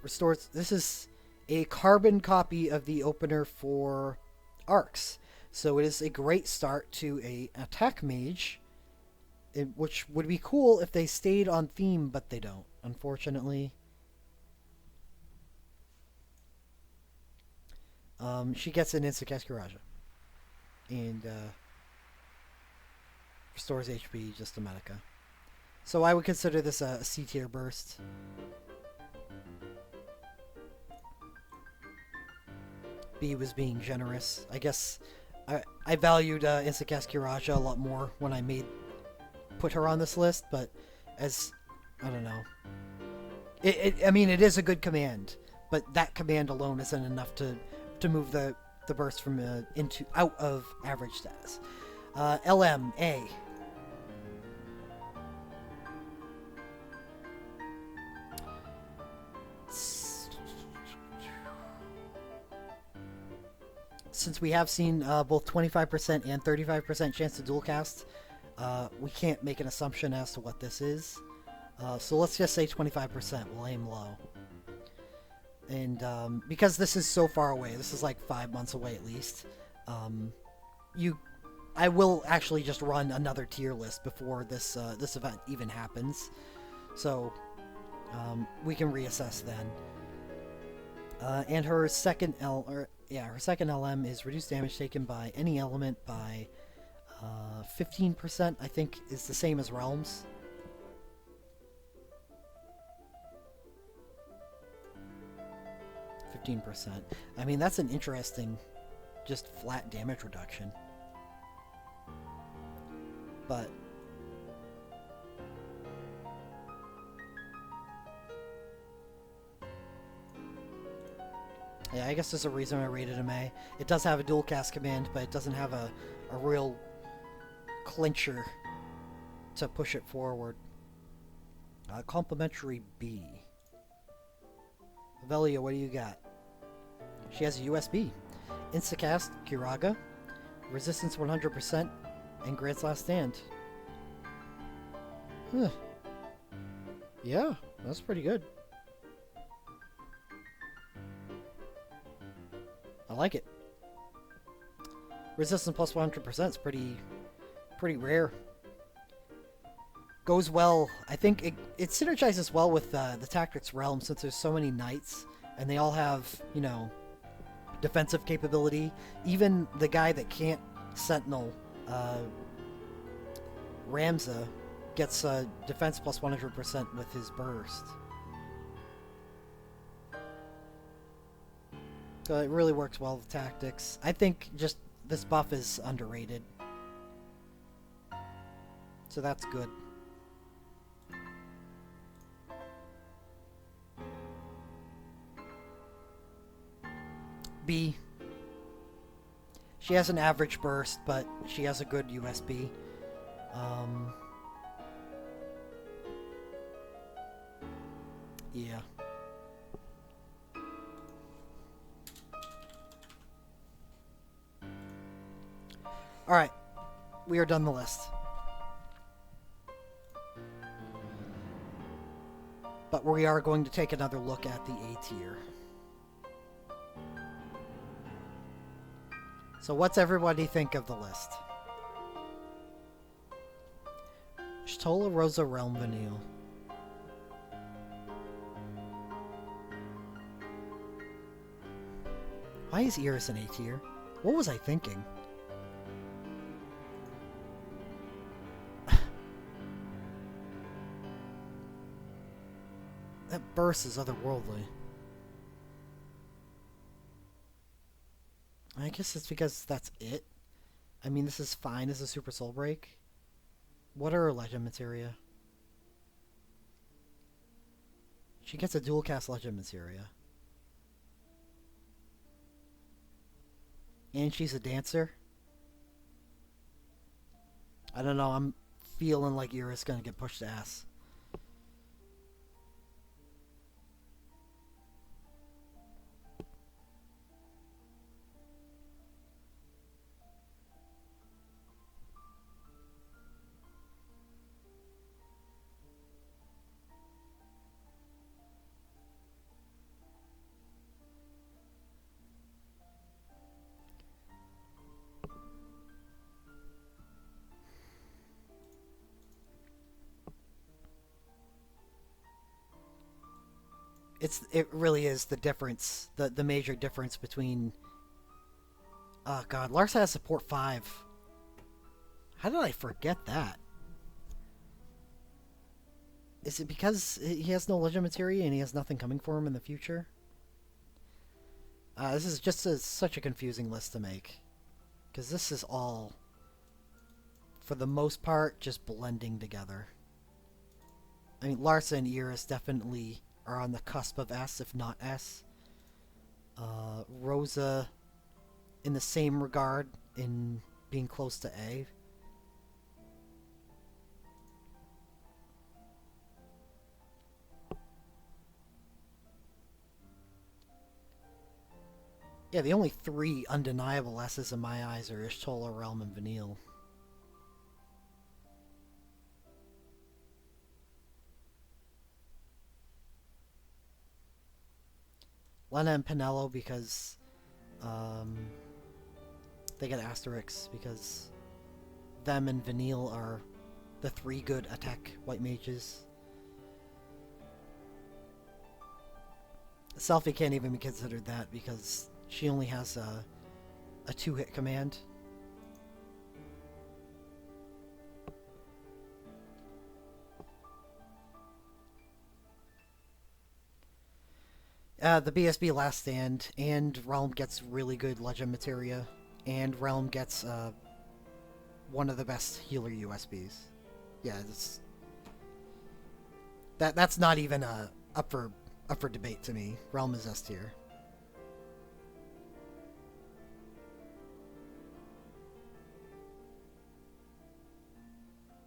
Restores. This is a carbon copy of the opener for Arcs. So it is a great start to a attack mage which would be cool if they stayed on theme, but they don't, unfortunately. She gets an instant Kuraja. And restores HP just to Medica. So I would consider this a C tier burst. B was being generous. I guess I valued instant Kuraja a lot more when I put her on this list, but as I don't know. I mean, it is a good command, but that command alone isn't enough to move the burst from out of average status. LM A. Since we have seen both 25% and 35% chance to dual cast, we can't make an assumption as to what this is. So let's just say 25%. We'll aim low. And because this is so far away, this is like 5 months away at least, I will actually just run another tier list before this event even happens. So we can reassess then. And her second LM is reduced damage taken by any element by 15%, I think is the same as Relm's. I mean, that's an interesting, just flat damage reduction. But yeah, I guess there's a reason I rated him A. It does have a dual cast command, but it doesn't have a real clincher to push it forward. Complimentary B. Velia, what do you got? She has a USB. Instacast, Kiraga, resistance 100%, and grants last stand. Huh. Yeah, that's pretty good. I like it. Resistance plus 100% is pretty rare. Goes well. I think it synergizes well with the Tactics Relm since there's so many knights and they all have, you know, defensive capability. Even the guy that can't Sentinel, Ramza, gets defense plus 100% with his burst. So it really works well with tactics. I think just this buff is underrated. So that's good. B. She has an average burst, but she has a good USB. Yeah. Alright. We are done the list. But we are going to take another look at the A tier. So what's everybody think of the list? Shtola, Rosa, Relm, Vanille. Why is Aerith an A tier? What was I thinking? That burst is otherworldly. I guess it's because that's it. I mean, this is fine as a Super Soul Break. What are her Legend Materia? She gets a dual cast Legend Materia. And she's a dancer. I don't know, I'm feeling like Aerith's gonna get pushed to ass. It really is the difference, the major difference between. Oh god, Larsa has support 5. How did I forget that? Is it because he has no legend materia and he has nothing coming for him in the future? This is just such a confusing list to make. Because this is all, for the most part, just blending together. I mean, Larsa and Aerith definitely are on the cusp of S, if not S. Rosa, in the same regard, in being close to A. Yeah, the only 3 undeniable S's in my eyes are Ishtola, Relm, and Vanille. Lena and Penelo because they get asterisks because them and Vanille are the 3 good attack white mages. Selphie can't even be considered that because she only has a 2-hit command. The BSB Last Stand, and Relm gets really good legend materia, and Relm gets one of the best healer USBs. Yeah, that's not even up for debate to me. Relm is S tier.